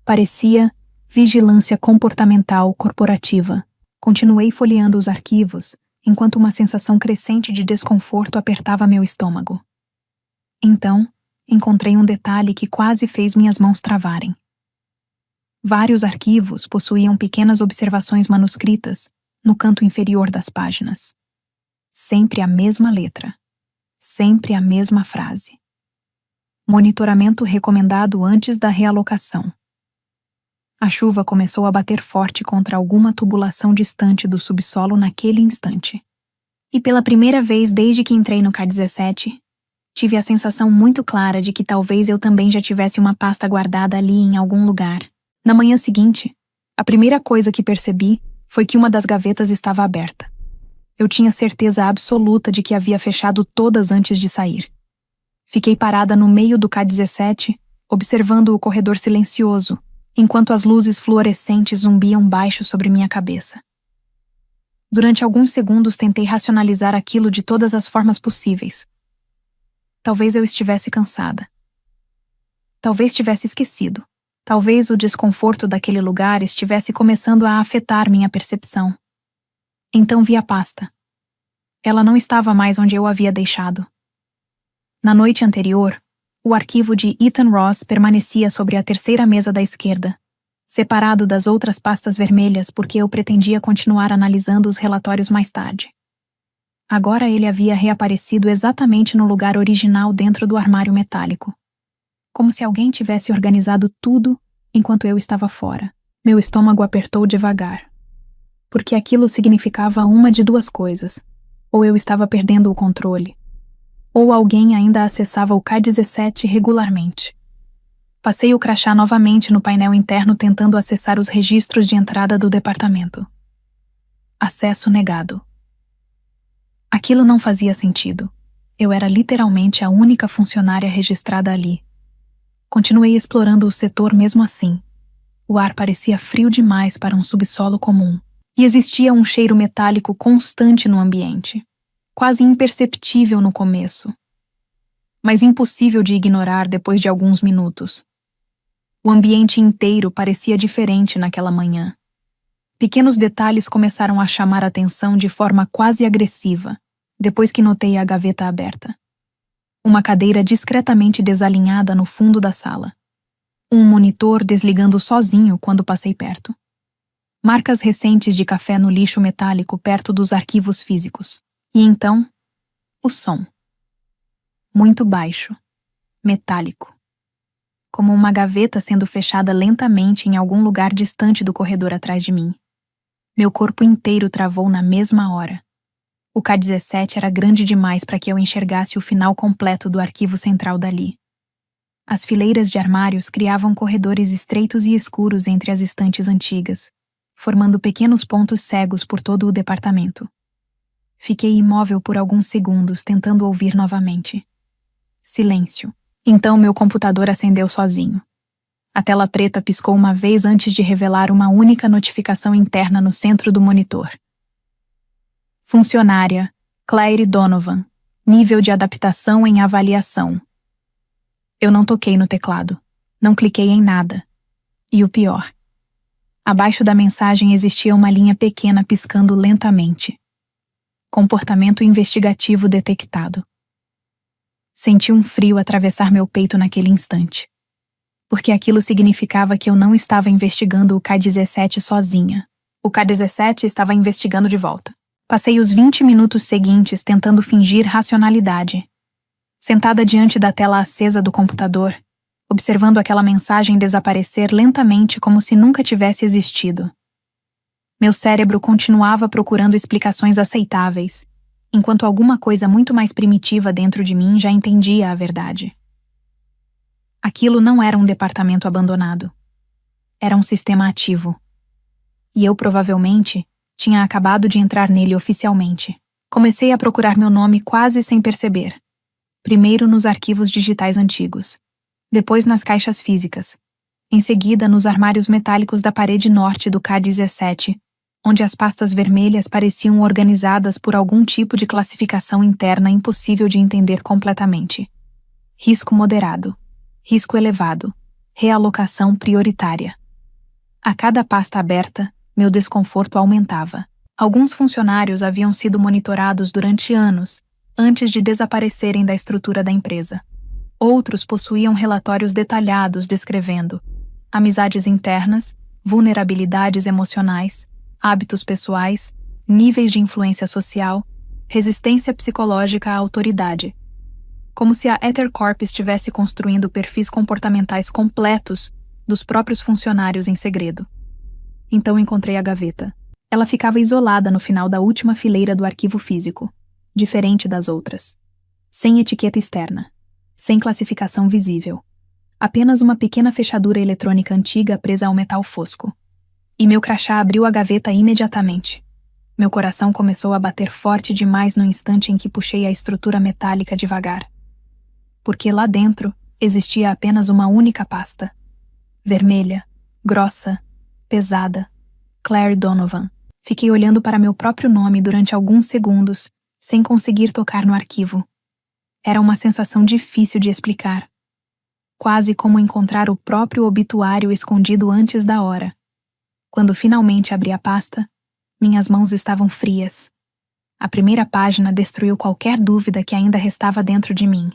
Parecia vigilância comportamental corporativa. Continuei folheando os arquivos, enquanto uma sensação crescente de desconforto apertava meu estômago. Então, encontrei um detalhe que quase fez minhas mãos travarem. Vários arquivos possuíam pequenas observações manuscritas no canto inferior das páginas. Sempre a mesma letra. Sempre a mesma frase. Monitoramento recomendado antes da realocação. A chuva começou a bater forte contra alguma tubulação distante do subsolo naquele instante. E pela primeira vez desde que entrei no K17, tive a sensação muito clara de que talvez eu também já tivesse uma pasta guardada ali em algum lugar. Na manhã seguinte, a primeira coisa que percebi foi que uma das gavetas estava aberta. Eu tinha certeza absoluta de que havia fechado todas antes de sair. Fiquei parada no meio do K-17, observando o corredor silencioso, enquanto as luzes fluorescentes zumbiam baixo sobre minha cabeça. Durante alguns segundos tentei racionalizar aquilo de todas as formas possíveis. Talvez eu estivesse cansada. Talvez tivesse esquecido. Talvez o desconforto daquele lugar estivesse começando a afetar minha percepção. Então vi a pasta. Ela não estava mais onde eu a havia deixado. Na noite anterior, o arquivo de Ethan Ross permanecia sobre a terceira mesa da esquerda, separado das outras pastas vermelhas porque eu pretendia continuar analisando os relatórios mais tarde. Agora ele havia reaparecido exatamente no lugar original dentro do armário metálico. Como se alguém tivesse organizado tudo enquanto eu estava fora. Meu estômago apertou devagar. Porque aquilo significava uma de duas coisas. Ou eu estava perdendo o controle, ou alguém ainda acessava o K-17 regularmente. Passei o crachá novamente no painel interno tentando acessar os registros de entrada do departamento. Acesso negado. Aquilo não fazia sentido. Eu era literalmente a única funcionária registrada ali. Continuei explorando o setor mesmo assim. O ar parecia frio demais para um subsolo comum, e existia um cheiro metálico constante no ambiente, quase imperceptível no começo, mas impossível de ignorar depois de alguns minutos. O ambiente inteiro parecia diferente naquela manhã. Pequenos detalhes começaram a chamar a atenção de forma quase agressiva, depois que notei a gaveta aberta. Uma cadeira discretamente desalinhada no fundo da sala. Um monitor desligando sozinho quando passei perto. Marcas recentes de café no lixo metálico perto dos arquivos físicos. E então, o som. Muito baixo, metálico. Como uma gaveta sendo fechada lentamente em algum lugar distante do corredor atrás de mim. Meu corpo inteiro travou na mesma hora. O K-17 era grande demais para que eu enxergasse o final completo do arquivo central dali. As fileiras de armários criavam corredores estreitos e escuros entre as estantes antigas, formando pequenos pontos cegos por todo o departamento. Fiquei imóvel por alguns segundos, tentando ouvir novamente. Silêncio. Então meu computador acendeu sozinho. A tela preta piscou uma vez antes de revelar uma única notificação interna no centro do monitor. Funcionária, Claire Donovan. Nível de adaptação em avaliação. Eu não toquei no teclado. Não cliquei em nada. E o pior. Abaixo da mensagem existia uma linha pequena piscando lentamente. Comportamento investigativo detectado. Senti um frio atravessar meu peito naquele instante. Porque aquilo significava que eu não estava investigando o K-17 sozinha. O K-17 estava investigando de volta. Passei os 20 minutos seguintes tentando fingir racionalidade. Sentada diante da tela acesa do computador, observando aquela mensagem desaparecer lentamente como se nunca tivesse existido. Meu cérebro continuava procurando explicações aceitáveis, enquanto alguma coisa muito mais primitiva dentro de mim já entendia a verdade. Aquilo não era um departamento abandonado. Era um sistema ativo. E eu provavelmente tinha acabado de entrar nele oficialmente. Comecei a procurar meu nome quase sem perceber. Primeiro nos arquivos digitais antigos. Depois nas caixas físicas. Em seguida nos armários metálicos da parede norte do K-17, onde as pastas vermelhas pareciam organizadas por algum tipo de classificação interna impossível de entender completamente. Risco moderado. Risco elevado. Realocação prioritária. A cada pasta aberta, meu desconforto aumentava. Alguns funcionários haviam sido monitorados durante anos, antes de desaparecerem da estrutura da empresa. Outros possuíam relatórios detalhados descrevendo amizades internas, vulnerabilidades emocionais, hábitos pessoais, níveis de influência social, resistência psicológica à autoridade. Como se a EtherCorp estivesse construindo perfis comportamentais completos dos próprios funcionários em segredo. Então encontrei a gaveta. Ela ficava isolada no final da última fileira do arquivo físico, diferente das outras. Sem etiqueta externa. Sem classificação visível. Apenas uma pequena fechadura eletrônica antiga presa ao metal fosco. E meu crachá abriu a gaveta imediatamente. Meu coração começou a bater forte demais no instante em que puxei a estrutura metálica devagar. porque lá dentro existia apenas uma única pasta. Vermelha, grossa, pesada. Claire Donovan. Fiquei olhando para meu próprio nome durante alguns segundos, sem conseguir tocar no arquivo. Era uma sensação difícil de explicar. Quase como encontrar o próprio obituário escondido antes da hora. Quando finalmente abri a pasta, minhas mãos estavam frias. A primeira página destruiu qualquer dúvida que ainda restava dentro de mim.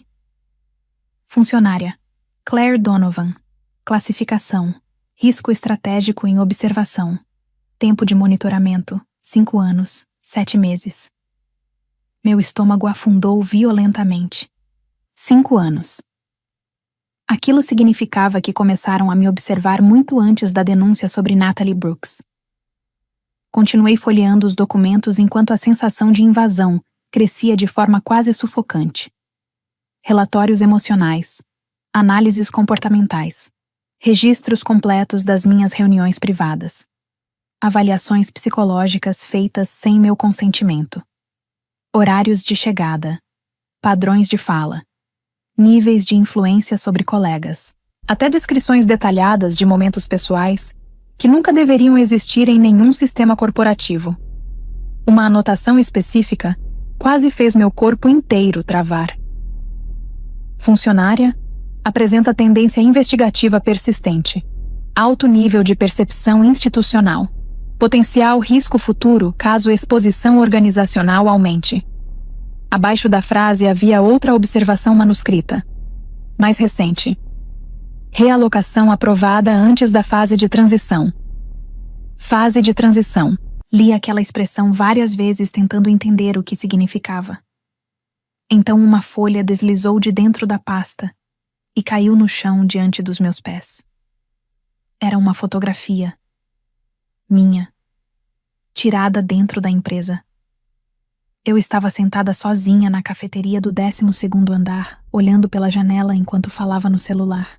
Funcionária. Claire Donovan. Classificação. Risco estratégico em observação. Tempo de monitoramento. 5 anos, 7 meses. Meu estômago afundou violentamente. 5 anos. Aquilo significava que começaram a me observar muito antes da denúncia sobre Natalie Brooks. Continuei folheando os documentos enquanto a sensação de invasão crescia de forma quase sufocante. Relatórios emocionais, análises comportamentais, registros completos das minhas reuniões privadas, avaliações psicológicas feitas sem meu consentimento, horários de chegada, padrões de fala, níveis de influência sobre colegas, até descrições detalhadas de momentos pessoais que nunca deveriam existir em nenhum sistema corporativo. Uma anotação específica quase fez meu corpo inteiro travar. Funcionária apresenta tendência investigativa persistente, alto nível de percepção institucional, potencial risco futuro caso a exposição organizacional aumente. Abaixo da frase havia outra observação manuscrita, mais recente. Realocação aprovada antes da fase de transição. Fase de transição. Li aquela expressão várias vezes tentando entender o que significava. Então uma folha deslizou de dentro da pasta e caiu no chão diante dos meus pés. Era uma fotografia. Minha. Tirada dentro da empresa. Eu estava sentada sozinha na cafeteria do 12º andar, olhando pela janela enquanto falava no celular.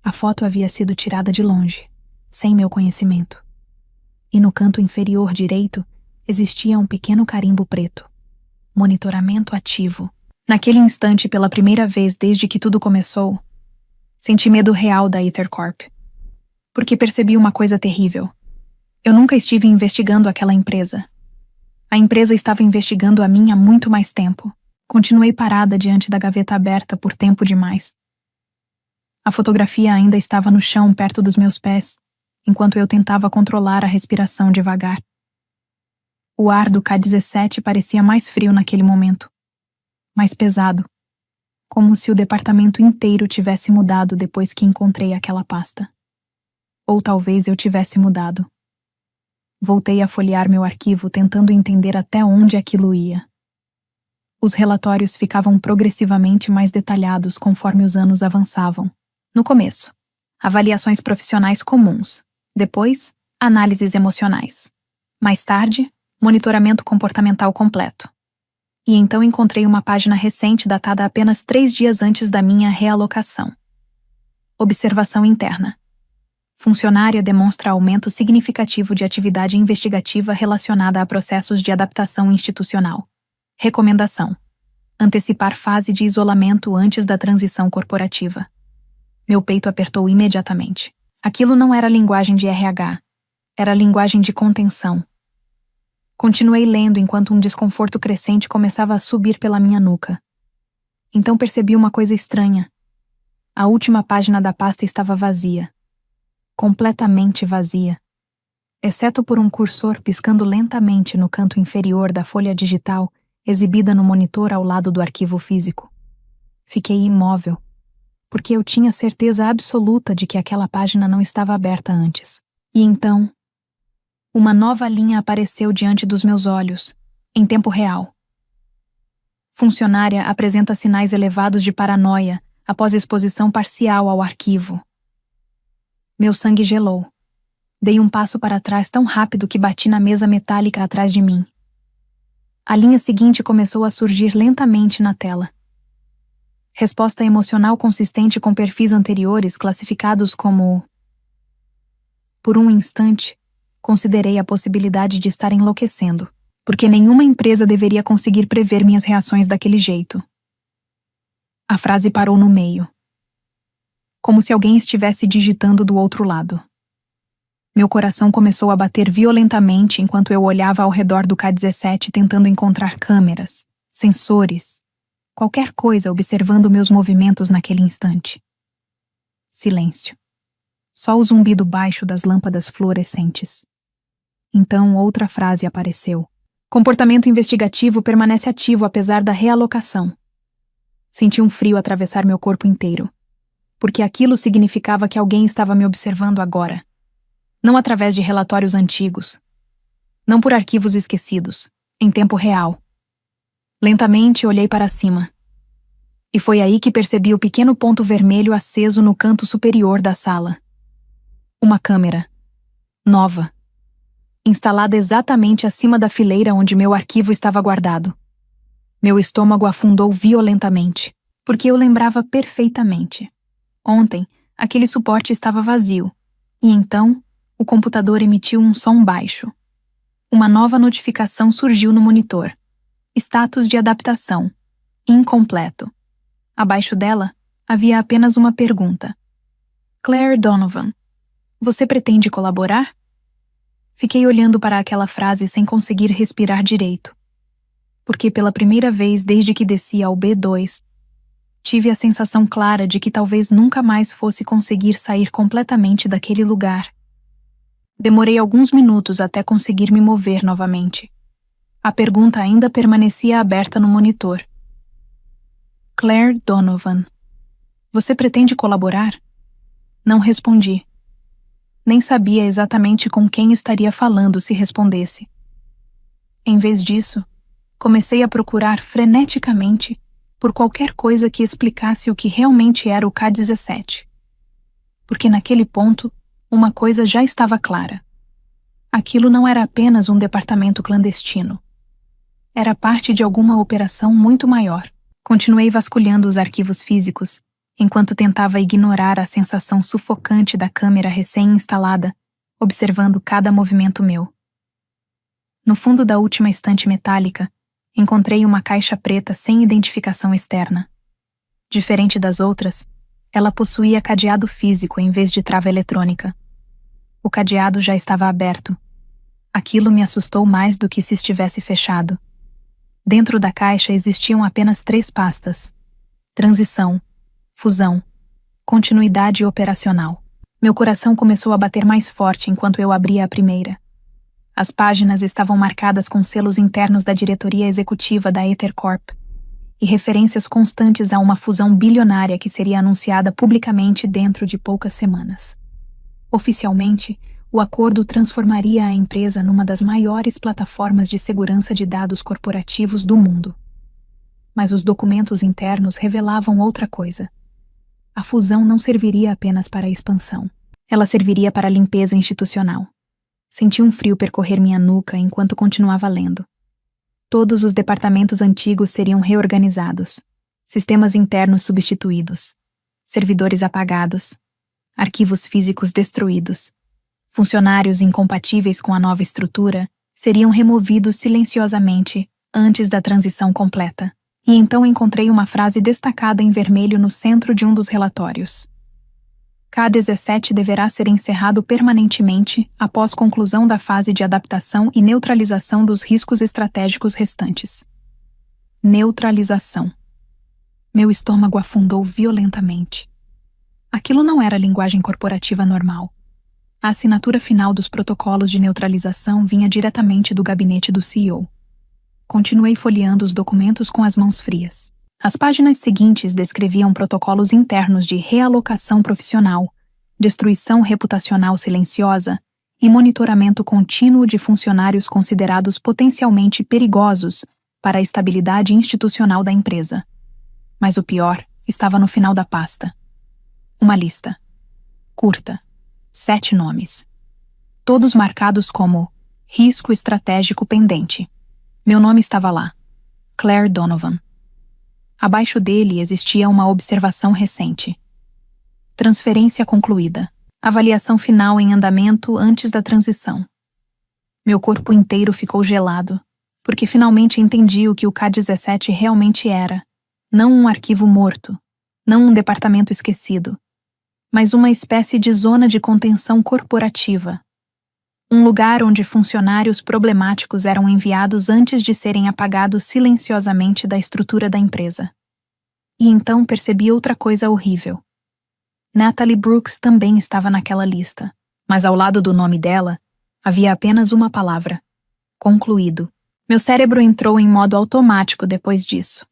A foto havia sido tirada de longe, sem meu conhecimento. E no canto inferior direito existia um pequeno carimbo preto. Monitoramento ativo. Naquele instante, pela primeira vez desde que tudo começou, senti medo real da Ethercorp. Porque percebi uma coisa terrível. Eu nunca estive investigando aquela empresa. A empresa estava investigando a mim há muito mais tempo. Continuei parada diante da gaveta aberta por tempo demais. A fotografia ainda estava no chão perto dos meus pés, enquanto eu tentava controlar a respiração devagar. O ar do K-17 parecia mais frio naquele momento, mais pesado, como se o departamento inteiro tivesse mudado depois que encontrei aquela pasta. Ou talvez eu tivesse mudado. Voltei a folhear meu arquivo tentando entender até onde aquilo ia. Os relatórios ficavam progressivamente mais detalhados conforme os anos avançavam. No começo, avaliações profissionais comuns. Depois, análises emocionais. Mais tarde, monitoramento comportamental completo. E então encontrei uma página recente datada apenas 3 dias antes da minha realocação. Observação interna. Funcionária demonstra aumento significativo de atividade investigativa relacionada a processos de adaptação institucional. Recomendação: antecipar fase de isolamento antes da transição corporativa. Meu peito apertou imediatamente. Aquilo não era linguagem de RH, era linguagem de contenção. Continuei lendo enquanto um desconforto crescente começava a subir pela minha nuca. Então percebi uma coisa estranha. A última página da pasta estava vazia. Completamente vazia. Exceto por um cursor piscando lentamente no canto inferior da folha digital, exibida no monitor ao lado do arquivo físico. Fiquei imóvel, porque eu tinha certeza absoluta de que aquela página não estava aberta antes. E então, uma nova linha apareceu diante dos meus olhos, em tempo real. Funcionária apresenta sinais elevados de paranoia após exposição parcial ao arquivo. Meu sangue gelou. Dei um passo para trás tão rápido que bati na mesa metálica atrás de mim. A linha seguinte começou a surgir lentamente na tela. Resposta emocional consistente com perfis anteriores classificados como... Por um instante, considerei a possibilidade de estar enlouquecendo, porque nenhuma empresa deveria conseguir prever minhas reações daquele jeito. A frase parou no meio, como se alguém estivesse digitando do outro lado. Meu coração começou a bater violentamente enquanto eu olhava ao redor do K-17 tentando encontrar câmeras, sensores, qualquer coisa observando meus movimentos naquele instante. Silêncio. Só o zumbido baixo das lâmpadas fluorescentes. Então outra frase apareceu. Comportamento investigativo permanece ativo apesar da realocação. Senti um frio atravessar meu corpo inteiro, porque aquilo significava que alguém estava me observando agora. Não através de relatórios antigos. Não por arquivos esquecidos, em tempo real. Lentamente olhei para cima. E foi aí que percebi o pequeno ponto vermelho aceso no canto superior da sala. Uma câmera. Nova. Instalada exatamente acima da fileira onde meu arquivo estava guardado. Meu estômago afundou violentamente, porque eu lembrava perfeitamente. Ontem, aquele suporte estava vazio, e então, o computador emitiu um som baixo. Uma nova notificação surgiu no monitor. Status de adaptação. Incompleto. Abaixo dela, havia apenas uma pergunta. Claire Donovan, você pretende colaborar? Fiquei olhando para aquela frase sem conseguir respirar direito. Porque pela primeira vez desde que desci ao B2, tive a sensação clara de que talvez nunca mais fosse conseguir sair completamente daquele lugar. Demorei alguns minutos até conseguir me mover novamente. A pergunta ainda permanecia aberta no monitor. Claire Donovan, você pretende colaborar? Não respondi. Nem sabia exatamente com quem estaria falando se respondesse. Em vez disso, comecei a procurar freneticamente por qualquer coisa que explicasse o que realmente era o K-17. Porque naquele ponto, uma coisa já estava clara. Aquilo não era apenas um departamento clandestino. Era parte de alguma operação muito maior. Continuei vasculhando os arquivos físicos, enquanto tentava ignorar a sensação sufocante da câmera recém-instalada, observando cada movimento meu. No fundo da última estante metálica, encontrei uma caixa preta sem identificação externa. Diferente das outras, ela possuía cadeado físico em vez de trava eletrônica. O cadeado já estava aberto. Aquilo me assustou mais do que se estivesse fechado. Dentro da caixa existiam apenas 3 pastas: transição, fusão, continuidade operacional. Meu coração começou a bater mais forte enquanto eu abria a primeira. As páginas estavam marcadas com selos internos da diretoria executiva da Ether Corp e referências constantes a uma fusão bilionária que seria anunciada publicamente dentro de poucas semanas. Oficialmente, o acordo transformaria a empresa numa das maiores plataformas de segurança de dados corporativos do mundo. Mas os documentos internos revelavam outra coisa. A fusão não serviria apenas para a expansão. Ela serviria para a limpeza institucional. Senti um frio percorrer minha nuca enquanto continuava lendo. Todos os departamentos antigos seriam reorganizados, sistemas internos substituídos, servidores apagados, arquivos físicos destruídos. Funcionários incompatíveis com a nova estrutura seriam removidos silenciosamente antes da transição completa. E então encontrei uma frase destacada em vermelho no centro de um dos relatórios. K-17 deverá ser encerrado permanentemente após conclusão da fase de adaptação e neutralização dos riscos estratégicos restantes. Neutralização. Meu estômago afundou violentamente. Aquilo não era linguagem corporativa normal. A assinatura final dos protocolos de neutralização vinha diretamente do gabinete do CEO. Continuei folheando os documentos com as mãos frias. As páginas seguintes descreviam protocolos internos de realocação profissional, destruição reputacional silenciosa e monitoramento contínuo de funcionários considerados potencialmente perigosos para a estabilidade institucional da empresa. Mas o pior estava no final da pasta. Uma lista. Curta. 7 nomes. Todos marcados como risco estratégico pendente. Meu nome estava lá. Claire Donovan. Abaixo dele existia uma observação recente. Transferência concluída. Avaliação final em andamento antes da transição. Meu corpo inteiro ficou gelado, porque finalmente entendi o que o K-17 realmente era. Não um arquivo morto, não um departamento esquecido, mas uma espécie de zona de contenção corporativa. Um lugar onde funcionários problemáticos eram enviados antes de serem apagados silenciosamente da estrutura da empresa. E então percebi outra coisa horrível. Natalie Brooks também estava naquela lista, mas ao lado do nome dela, havia apenas uma palavra: concluído. Meu cérebro entrou em modo automático depois disso.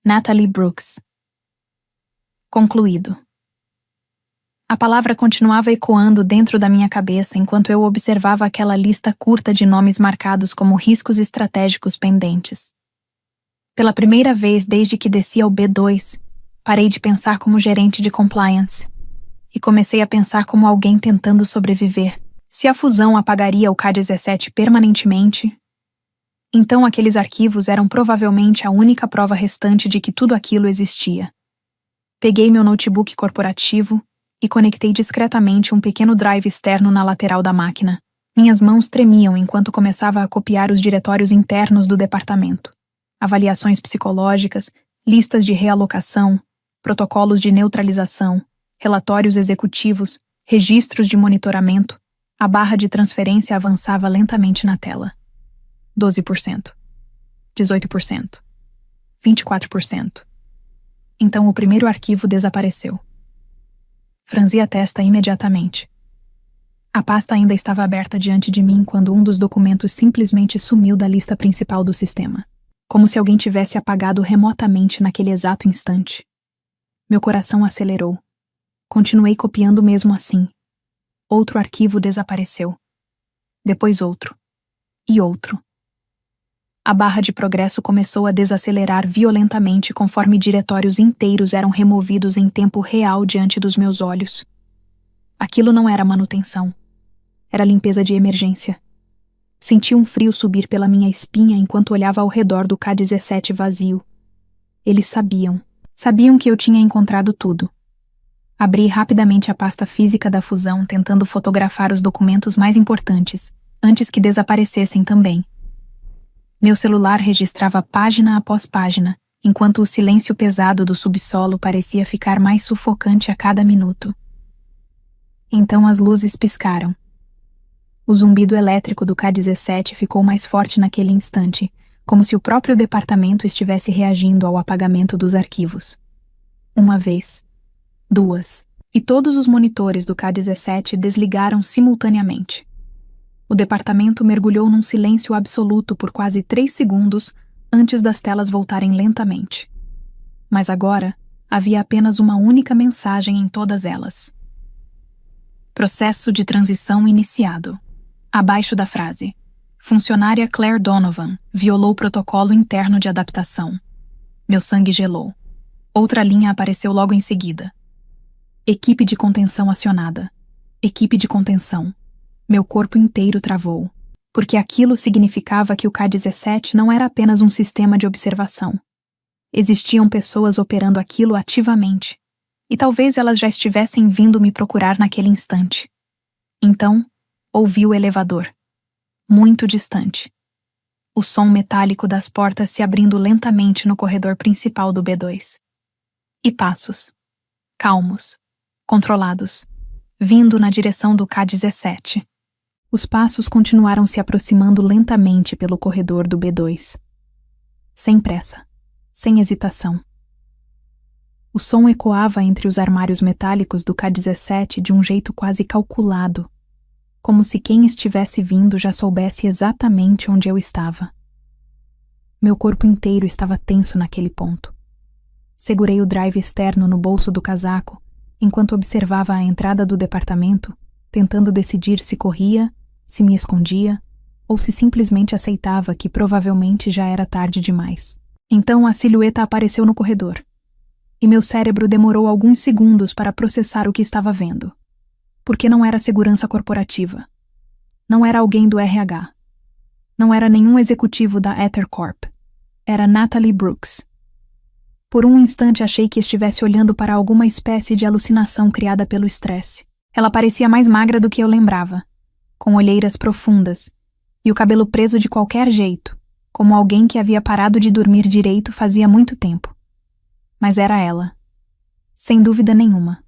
Natalie Brooks. Concluído. A palavra continuava ecoando dentro da minha cabeça enquanto eu observava aquela lista curta de nomes marcados como riscos estratégicos pendentes. Pela primeira vez desde que desci ao B2, parei de pensar como gerente de compliance e comecei a pensar como alguém tentando sobreviver. Se a fusão apagaria o K-17 permanentemente, então aqueles arquivos eram provavelmente a única prova restante de que tudo aquilo existia. Peguei meu notebook corporativo e conectei discretamente um pequeno drive externo na lateral da máquina. Minhas mãos tremiam enquanto começava a copiar os diretórios internos do departamento. Avaliações psicológicas, listas de realocação, protocolos de neutralização, relatórios executivos, registros de monitoramento. A barra de transferência avançava lentamente na tela. 12%. 18%. 24%. Então o primeiro arquivo desapareceu. Franzi a testa imediatamente. A pasta ainda estava aberta diante de mim quando um dos documentos simplesmente sumiu da lista principal do sistema, como se alguém tivesse apagado remotamente naquele exato instante. Meu coração acelerou. Continuei copiando mesmo assim. Outro arquivo desapareceu. Depois outro. E outro. A barra de progresso começou a desacelerar violentamente conforme diretórios inteiros eram removidos em tempo real diante dos meus olhos. Aquilo não era manutenção. Era limpeza de emergência. Senti um frio subir pela minha espinha enquanto olhava ao redor do K-17 vazio. Eles sabiam. Sabiam que eu tinha encontrado tudo. Abri rapidamente a pasta física da fusão, tentando fotografar os documentos mais importantes, antes que desaparecessem também. Meu celular registrava página após página, enquanto o silêncio pesado do subsolo parecia ficar mais sufocante a cada minuto. Então as luzes piscaram. O zumbido elétrico do K-17 ficou mais forte naquele instante, como se o próprio departamento estivesse reagindo ao apagamento dos arquivos. Uma vez, duas, e todos os monitores do K-17 desligaram simultaneamente. O departamento mergulhou num silêncio absoluto por quase 3 segundos antes das telas voltarem lentamente. Mas agora, havia apenas uma única mensagem em todas elas. Processo de transição iniciado. Abaixo da frase: funcionária Claire Donovan violou o protocolo interno de adaptação. Meu sangue gelou. Outra linha apareceu logo em seguida. Equipe de contenção acionada. Equipe de contenção. Meu corpo inteiro travou, porque aquilo significava que o K-17 não era apenas um sistema de observação. Existiam pessoas operando aquilo ativamente, e talvez elas já estivessem vindo me procurar naquele instante. Então, ouvi o elevador, muito distante. O som metálico das portas se abrindo lentamente no corredor principal do B2. E passos, calmos, controlados, vindo na direção do K-17. Os passos continuaram se aproximando lentamente pelo corredor do B2. Sem pressa, sem hesitação. O som ecoava entre os armários metálicos do K-17 de um jeito quase calculado, como se quem estivesse vindo já soubesse exatamente onde eu estava. Meu corpo inteiro estava tenso naquele ponto. Segurei o drive externo no bolso do casaco, enquanto observava a entrada do departamento, tentando decidir se corria, se me escondia, ou se simplesmente aceitava que provavelmente já era tarde demais. Então a silhueta apareceu no corredor, e meu cérebro demorou alguns segundos para processar o que estava vendo. Porque não era segurança corporativa. Não era alguém do RH. Não era nenhum executivo da Ether Corp. Era Natalie Brooks. Por um instante achei que estivesse olhando para alguma espécie de alucinação criada pelo estresse. Ela parecia mais magra do que eu lembrava, com olheiras profundas, e o cabelo preso de qualquer jeito, como alguém que havia parado de dormir direito fazia muito tempo. Mas era ela. Sem dúvida nenhuma.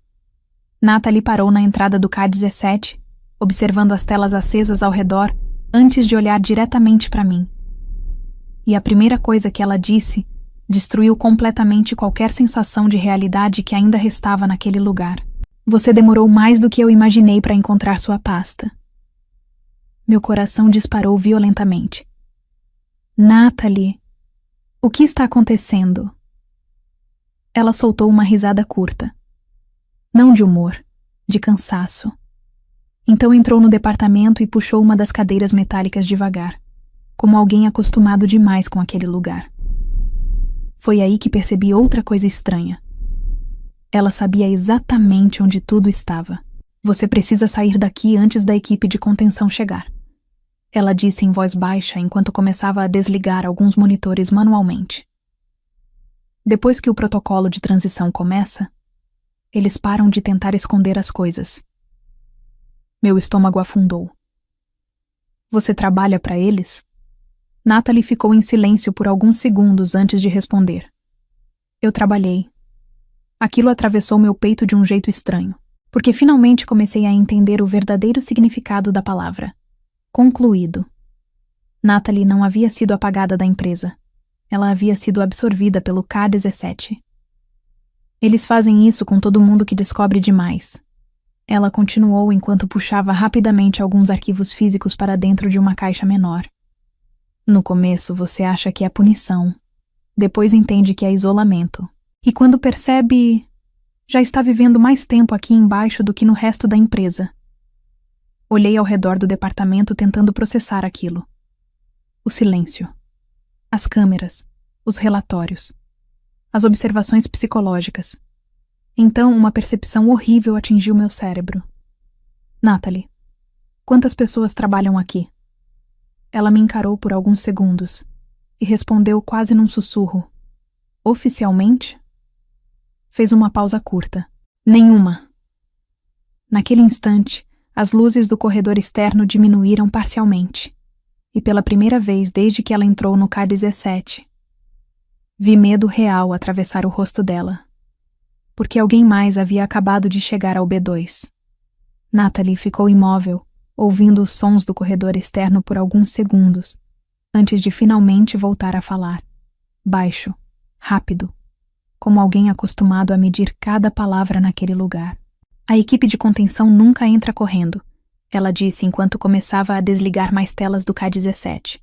Natalie parou na entrada do K-17, observando as telas acesas ao redor, antes de olhar diretamente para mim. E a primeira coisa que ela disse destruiu completamente qualquer sensação de realidade que ainda restava naquele lugar. Você demorou mais do que eu imaginei para encontrar sua pasta. Meu coração disparou violentamente. Natalie, o que está acontecendo? Ela soltou uma risada curta. Não de humor, de cansaço. Então entrou no departamento e puxou uma das cadeiras metálicas devagar, como alguém acostumado demais com aquele lugar. Foi aí que percebi outra coisa estranha. Ela sabia exatamente onde tudo estava. Você precisa sair daqui antes da equipe de contenção chegar. Ela disse em voz baixa enquanto começava a desligar alguns monitores manualmente. Depois que o protocolo de transição começa, eles param de tentar esconder as coisas. Meu estômago afundou. Você trabalha para eles? Natalie ficou em silêncio por alguns segundos antes de responder. Eu trabalhei. Aquilo atravessou meu peito de um jeito estranho, porque finalmente comecei a entender o verdadeiro significado da palavra. Concluído. Natalie não havia sido apagada da empresa. Ela havia sido absorvida pelo K-17. Eles fazem isso com todo mundo que descobre demais. Ela continuou enquanto puxava rapidamente alguns arquivos físicos para dentro de uma caixa menor. No começo você acha que é punição. Depois entende que é isolamento. E quando percebe, já está vivendo mais tempo aqui embaixo do que no resto da empresa. Olhei ao redor do departamento tentando processar aquilo. O silêncio. As câmeras. Os relatórios. As observações psicológicas. Então uma percepção horrível atingiu meu cérebro. Natalie, quantas pessoas trabalham aqui? Ela me encarou por alguns segundos e respondeu quase num sussurro. Oficialmente? Fez uma pausa curta. Nenhuma. Naquele instante, as luzes do corredor externo diminuíram parcialmente. E pela primeira vez desde que ela entrou no K-17, vi medo real atravessar o rosto dela. Porque alguém mais havia acabado de chegar ao B2. Natalie ficou imóvel, ouvindo os sons do corredor externo por alguns segundos, antes de finalmente voltar a falar. Baixo, rápido, como alguém acostumado a medir cada palavra naquele lugar. A equipe de contenção nunca entra correndo, ela disse enquanto começava a desligar mais telas do K-17.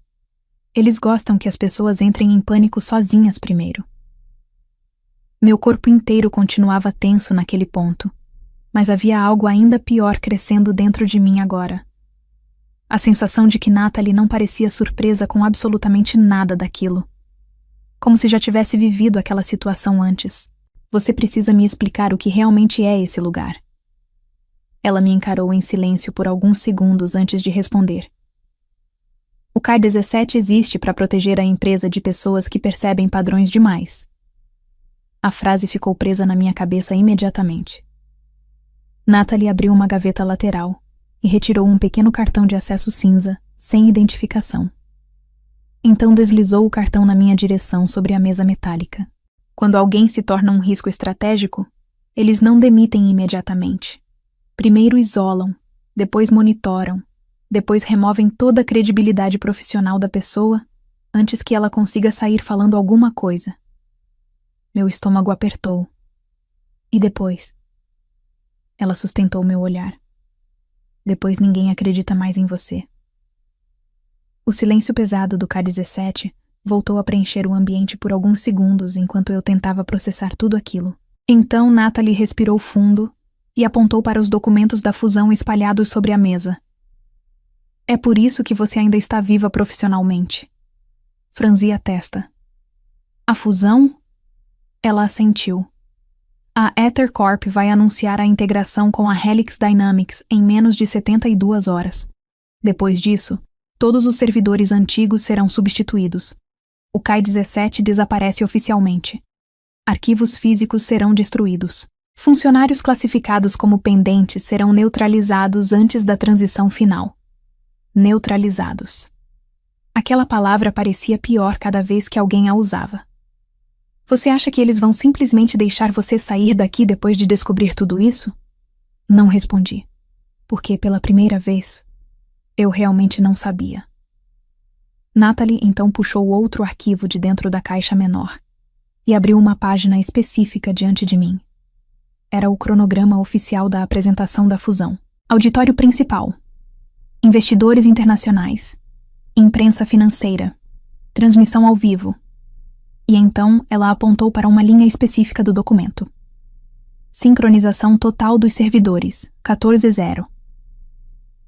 Eles gostam que as pessoas entrem em pânico sozinhas primeiro. Meu corpo inteiro continuava tenso naquele ponto, mas havia algo ainda pior crescendo dentro de mim agora. A sensação de que Natalie não parecia surpresa com absolutamente nada daquilo. Como se já tivesse vivido aquela situação antes. Você precisa me explicar o que realmente é esse lugar. Ela me encarou em silêncio por alguns segundos antes de responder. O K-17 existe para proteger a empresa de pessoas que percebem padrões demais. A frase ficou presa na minha cabeça imediatamente. Natalie abriu uma gaveta lateral e retirou um pequeno cartão de acesso cinza, sem identificação. Então deslizou o cartão na minha direção sobre a mesa metálica. Quando alguém se torna um risco estratégico, eles não demitem imediatamente. Primeiro isolam, depois monitoram, depois removem toda a credibilidade profissional da pessoa antes que ela consiga sair falando alguma coisa. Meu estômago apertou. E depois? Ela sustentou meu olhar. Depois ninguém acredita mais em você. O silêncio pesado do K-17 voltou a preencher o ambiente por alguns segundos enquanto eu tentava processar tudo aquilo. Então Natalie respirou fundo e apontou para os documentos da fusão espalhados sobre a mesa. É por isso que você ainda está viva profissionalmente. Franzi a testa. A fusão? Ela assentiu. A Ether Corp vai anunciar a integração com a Helix Dynamics em menos de 72 horas. Depois disso, todos os servidores antigos serão substituídos. O K-17 desaparece oficialmente. Arquivos físicos serão destruídos. Funcionários classificados como pendentes serão neutralizados antes da transição final. Neutralizados. Aquela palavra parecia pior cada vez que alguém a usava. Você acha que eles vão simplesmente deixar você sair daqui depois de descobrir tudo isso? Não respondi, porque pela primeira vez, eu realmente não sabia. Natalie então puxou outro arquivo de dentro da caixa menor e abriu uma página específica diante de mim. Era o cronograma oficial da apresentação da fusão. Auditório principal. Investidores internacionais. Imprensa financeira. Transmissão ao vivo. E então ela apontou para uma linha específica do documento. Sincronização total dos servidores, 14.0.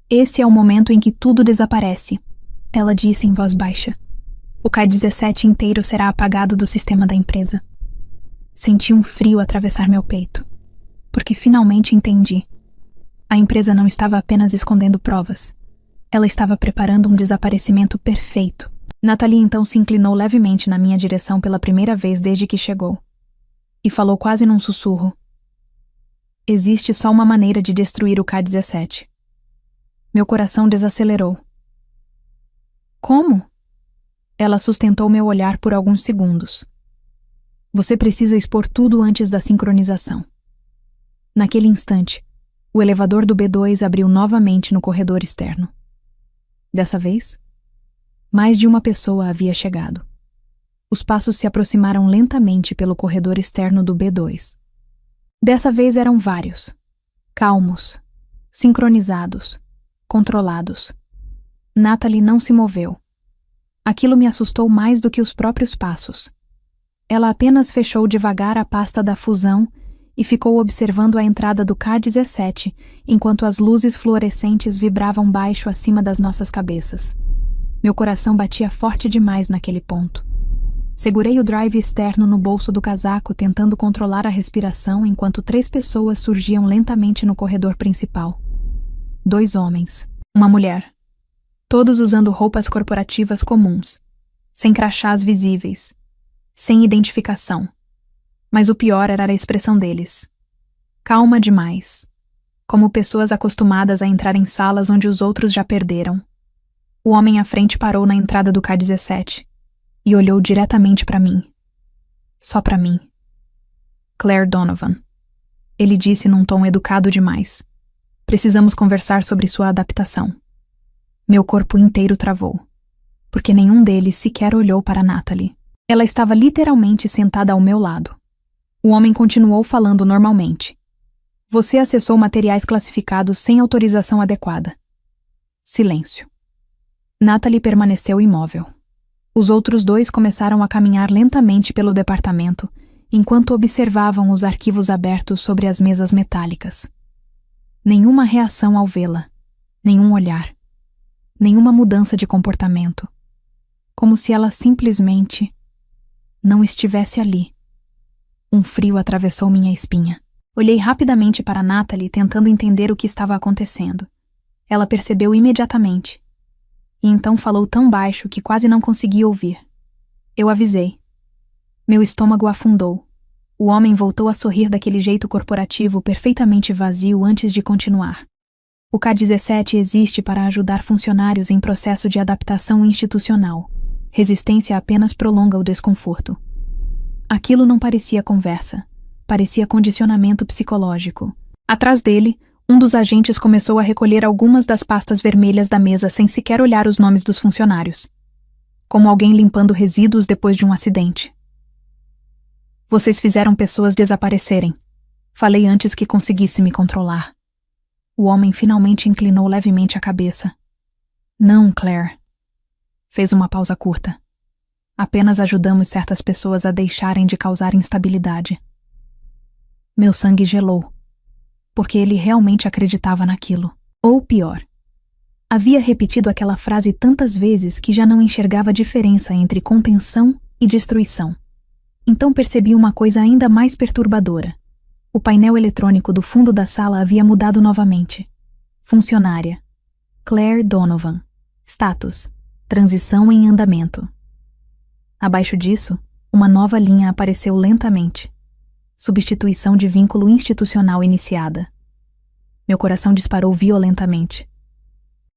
Esse é o momento em que tudo desaparece, ela disse em voz baixa. O K-17 inteiro será apagado do sistema da empresa. Senti um frio atravessar meu peito, porque finalmente entendi. A empresa não estava apenas escondendo provas. Ela estava preparando um desaparecimento perfeito. Natalie então se inclinou levemente na minha direção pela primeira vez desde que chegou. E falou quase num sussurro. Existe só uma maneira de destruir o K-17. Meu coração desacelerou. Como? Ela sustentou meu olhar por alguns segundos. Você precisa expor tudo antes da sincronização. Naquele instante, o elevador do B2 abriu novamente no corredor externo. Dessa vez, mais de uma pessoa havia chegado. Os passos se aproximaram lentamente pelo corredor externo do B2. Dessa vez eram vários. Calmos, sincronizados, controlados. Natalie não se moveu. Aquilo me assustou mais do que os próprios passos. Ela apenas fechou devagar a pasta da fusão e ficou observando a entrada do K-17 enquanto as luzes fluorescentes vibravam baixo acima das nossas cabeças. Meu coração batia forte demais naquele ponto. Segurei o drive externo no bolso do casaco tentando controlar a respiração enquanto 3 pessoas surgiam lentamente no corredor principal. 2 homens, uma mulher. Todos usando roupas corporativas comuns, sem crachás visíveis, sem identificação. Mas o pior era a expressão deles. Calma demais, como pessoas acostumadas a entrar em salas onde os outros já perderam. O homem à frente parou na entrada do K-17 e olhou diretamente para mim. Só para mim. Claire Donovan. Ele disse num tom educado demais. Precisamos conversar sobre sua adaptação. Meu corpo inteiro travou, porque nenhum deles sequer olhou para Natalie. Ela estava literalmente sentada ao meu lado. O homem continuou falando normalmente. Você acessou materiais classificados sem autorização adequada. Silêncio. Natalie permaneceu imóvel. Os outros 2 começaram a caminhar lentamente pelo departamento, enquanto observavam os arquivos abertos sobre as mesas metálicas. Nenhuma reação ao vê-la, nenhum olhar, nenhuma mudança de comportamento. Como se ela simplesmente não estivesse ali. Um frio atravessou minha espinha. Olhei rapidamente para Natalie tentando entender o que estava acontecendo. Ela percebeu imediatamente. E então falou tão baixo que quase não consegui ouvir. Eu avisei. Meu estômago afundou. O homem voltou a sorrir daquele jeito corporativo perfeitamente vazio antes de continuar. O K-17 existe para ajudar funcionários em processo de adaptação institucional. Resistência apenas prolonga o desconforto. Aquilo não parecia conversa. Parecia condicionamento psicológico. Atrás dele, um dos agentes começou a recolher algumas das pastas vermelhas da mesa sem sequer olhar os nomes dos funcionários. Como alguém limpando resíduos depois de um acidente. Vocês fizeram pessoas desaparecerem. Falei antes que conseguisse me controlar. O homem finalmente inclinou levemente a cabeça. Não, Claire. Fez uma pausa curta. Apenas ajudamos certas pessoas a deixarem de causar instabilidade. Meu sangue gelou, porque ele realmente acreditava naquilo. Ou pior, havia repetido aquela frase tantas vezes que já não enxergava a diferença entre contenção e destruição. Então percebi uma coisa ainda mais perturbadora. O painel eletrônico do fundo da sala havia mudado novamente. Funcionária. Claire Donovan. Status. Transição em andamento. Abaixo disso, uma nova linha apareceu lentamente. Substituição de vínculo institucional iniciada. Meu coração disparou violentamente.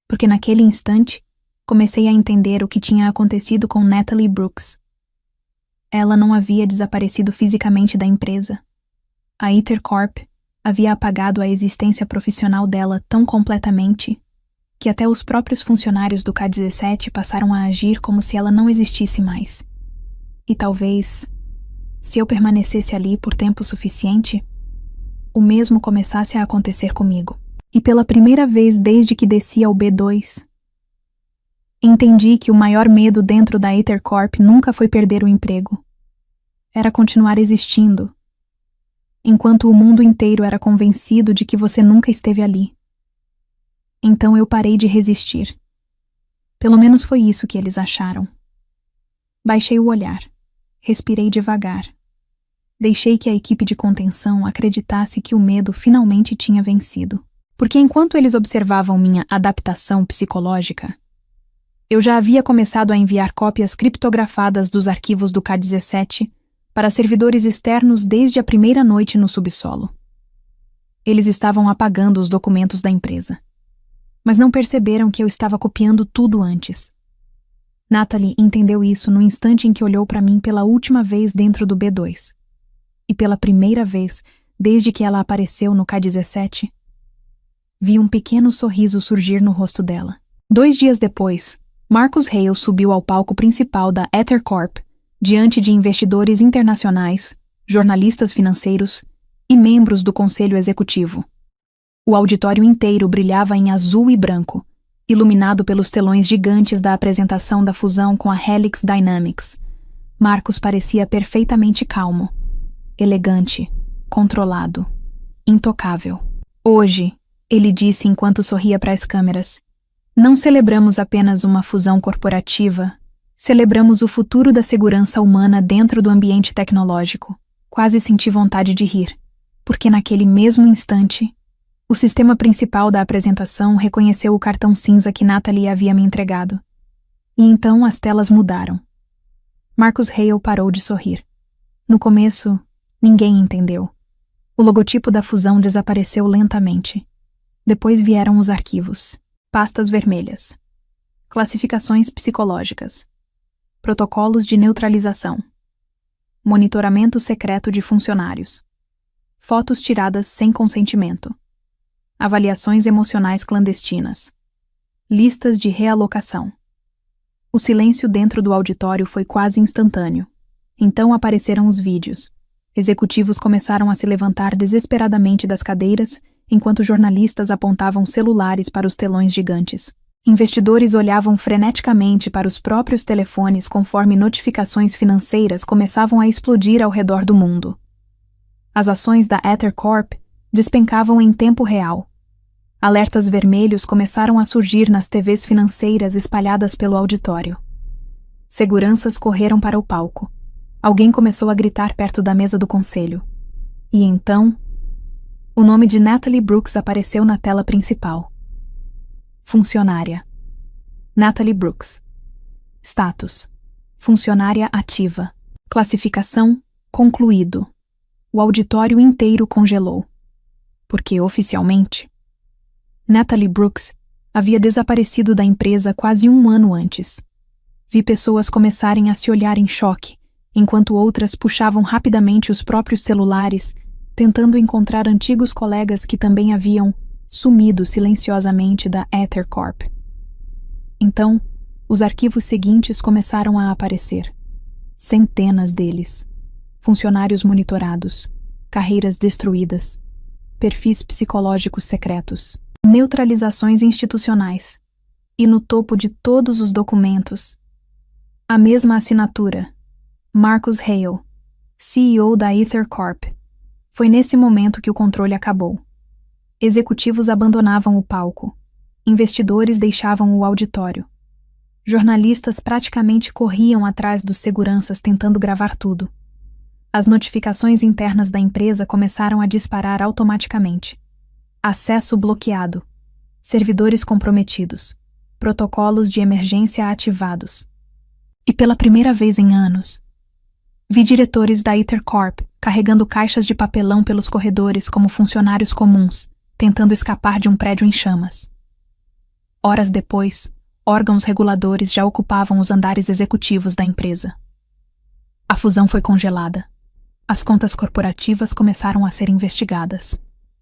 Porque naquele instante, comecei a entender o que tinha acontecido com Natalie Brooks. Ela não havia desaparecido fisicamente da empresa. A Ether Corp havia apagado a existência profissional dela tão completamente que até os próprios funcionários do K-17 passaram a agir como se ela não existisse mais. E talvez, se eu permanecesse ali por tempo suficiente, o mesmo começasse a acontecer comigo. E pela primeira vez desde que desci ao B2, entendi que o maior medo dentro da Ether Corp nunca foi perder o emprego. Era continuar existindo, enquanto o mundo inteiro era convencido de que você nunca esteve ali. Então eu parei de resistir. Pelo menos foi isso que eles acharam. Baixei o olhar. Respirei devagar. Deixei que a equipe de contenção acreditasse que o medo finalmente tinha vencido. Porque enquanto eles observavam minha adaptação psicológica, eu já havia começado a enviar cópias criptografadas dos arquivos do K-17 para servidores externos desde a primeira noite no subsolo. Eles estavam apagando os documentos da empresa. Mas não perceberam que eu estava copiando tudo antes. Natalie entendeu isso no instante em que olhou para mim pela última vez dentro do B2. E pela primeira vez, desde que ela apareceu no K-17, vi um pequeno sorriso surgir no rosto dela. 2 dias depois, Marcus Hale subiu ao palco principal da Ether Corp, diante de investidores internacionais, jornalistas financeiros e membros do conselho executivo. O auditório inteiro brilhava em azul e branco, iluminado pelos telões gigantes da apresentação da fusão com a Helix Dynamics. Marcus parecia perfeitamente calmo, elegante, controlado, intocável. Hoje, ele disse enquanto sorria para as câmeras, não celebramos apenas uma fusão corporativa, celebramos o futuro da segurança humana dentro do ambiente tecnológico. Quase senti vontade de rir, porque naquele mesmo instante, o sistema principal da apresentação reconheceu o cartão cinza que Natalie havia me entregado. E então as telas mudaram. Marcus Hale parou de sorrir. No começo, ninguém entendeu. O logotipo da fusão desapareceu lentamente. Depois vieram os arquivos. Pastas vermelhas. Classificações psicológicas. Protocolos de neutralização. Monitoramento secreto de funcionários. Fotos tiradas sem consentimento. Avaliações emocionais clandestinas. Listas de realocação. O silêncio dentro do auditório foi quase instantâneo. Então apareceram os vídeos. Executivos começaram a se levantar desesperadamente das cadeiras, enquanto jornalistas apontavam celulares para os telões gigantes. Investidores olhavam freneticamente para os próprios telefones conforme notificações financeiras começavam a explodir ao redor do mundo. As ações da Ether Corp despencavam em tempo real. Alertas vermelhos começaram a surgir nas TVs financeiras espalhadas pelo auditório. Seguranças correram para o palco. Alguém começou a gritar perto da mesa do conselho. E então, o nome de Natalie Brooks apareceu na tela principal. Funcionária. Natalie Brooks. Status. Funcionária ativa. Classificação: concluído. O auditório inteiro congelou. Porque, oficialmente, Natalie Brooks havia desaparecido da empresa quase 1 ano antes. Vi pessoas começarem a se olhar em choque, enquanto outras puxavam rapidamente os próprios celulares, tentando encontrar antigos colegas que também haviam sumido silenciosamente da Ether Corp. Então, os arquivos seguintes começaram a aparecer. Centenas deles. Funcionários monitorados, carreiras destruídas, perfis psicológicos secretos, neutralizações institucionais. E no topo de todos os documentos, a mesma assinatura: Marcus Hale, CEO da Ether Corp. Foi nesse momento que o controle acabou. Executivos abandonavam o palco. Investidores deixavam o auditório. Jornalistas praticamente corriam atrás dos seguranças tentando gravar tudo. As notificações internas da empresa começaram a disparar automaticamente. Acesso bloqueado. Servidores comprometidos. Protocolos de emergência ativados. E pela primeira vez em anos, vi diretores da Ether Corp carregando caixas de papelão pelos corredores como funcionários comuns, tentando escapar de um prédio em chamas. Horas depois, órgãos reguladores já ocupavam os andares executivos da empresa. A fusão foi congelada. As contas corporativas começaram a ser investigadas.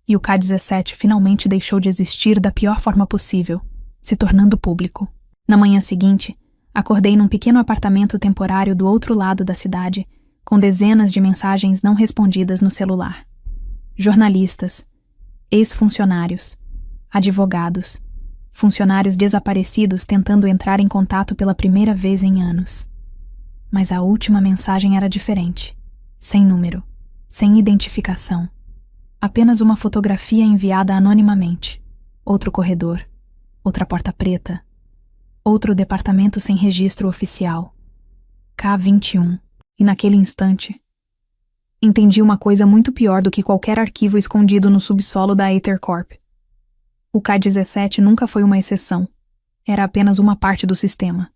E o K-17 finalmente deixou de existir da pior forma possível, se tornando público. Na manhã seguinte, acordei num pequeno apartamento temporário do outro lado da cidade, com dezenas de mensagens não respondidas no celular. Jornalistas, ex-funcionários, advogados, funcionários desaparecidos tentando entrar em contato pela primeira vez em anos. Mas a última mensagem era diferente. Sem número, sem identificação. Apenas uma fotografia enviada anonimamente. Outro corredor, outra porta preta, outro departamento sem registro oficial. K21. E naquele instante, entendi uma coisa muito pior do que qualquer arquivo escondido no subsolo da Aether Corp. O K-17 nunca foi uma exceção. Era apenas uma parte do sistema.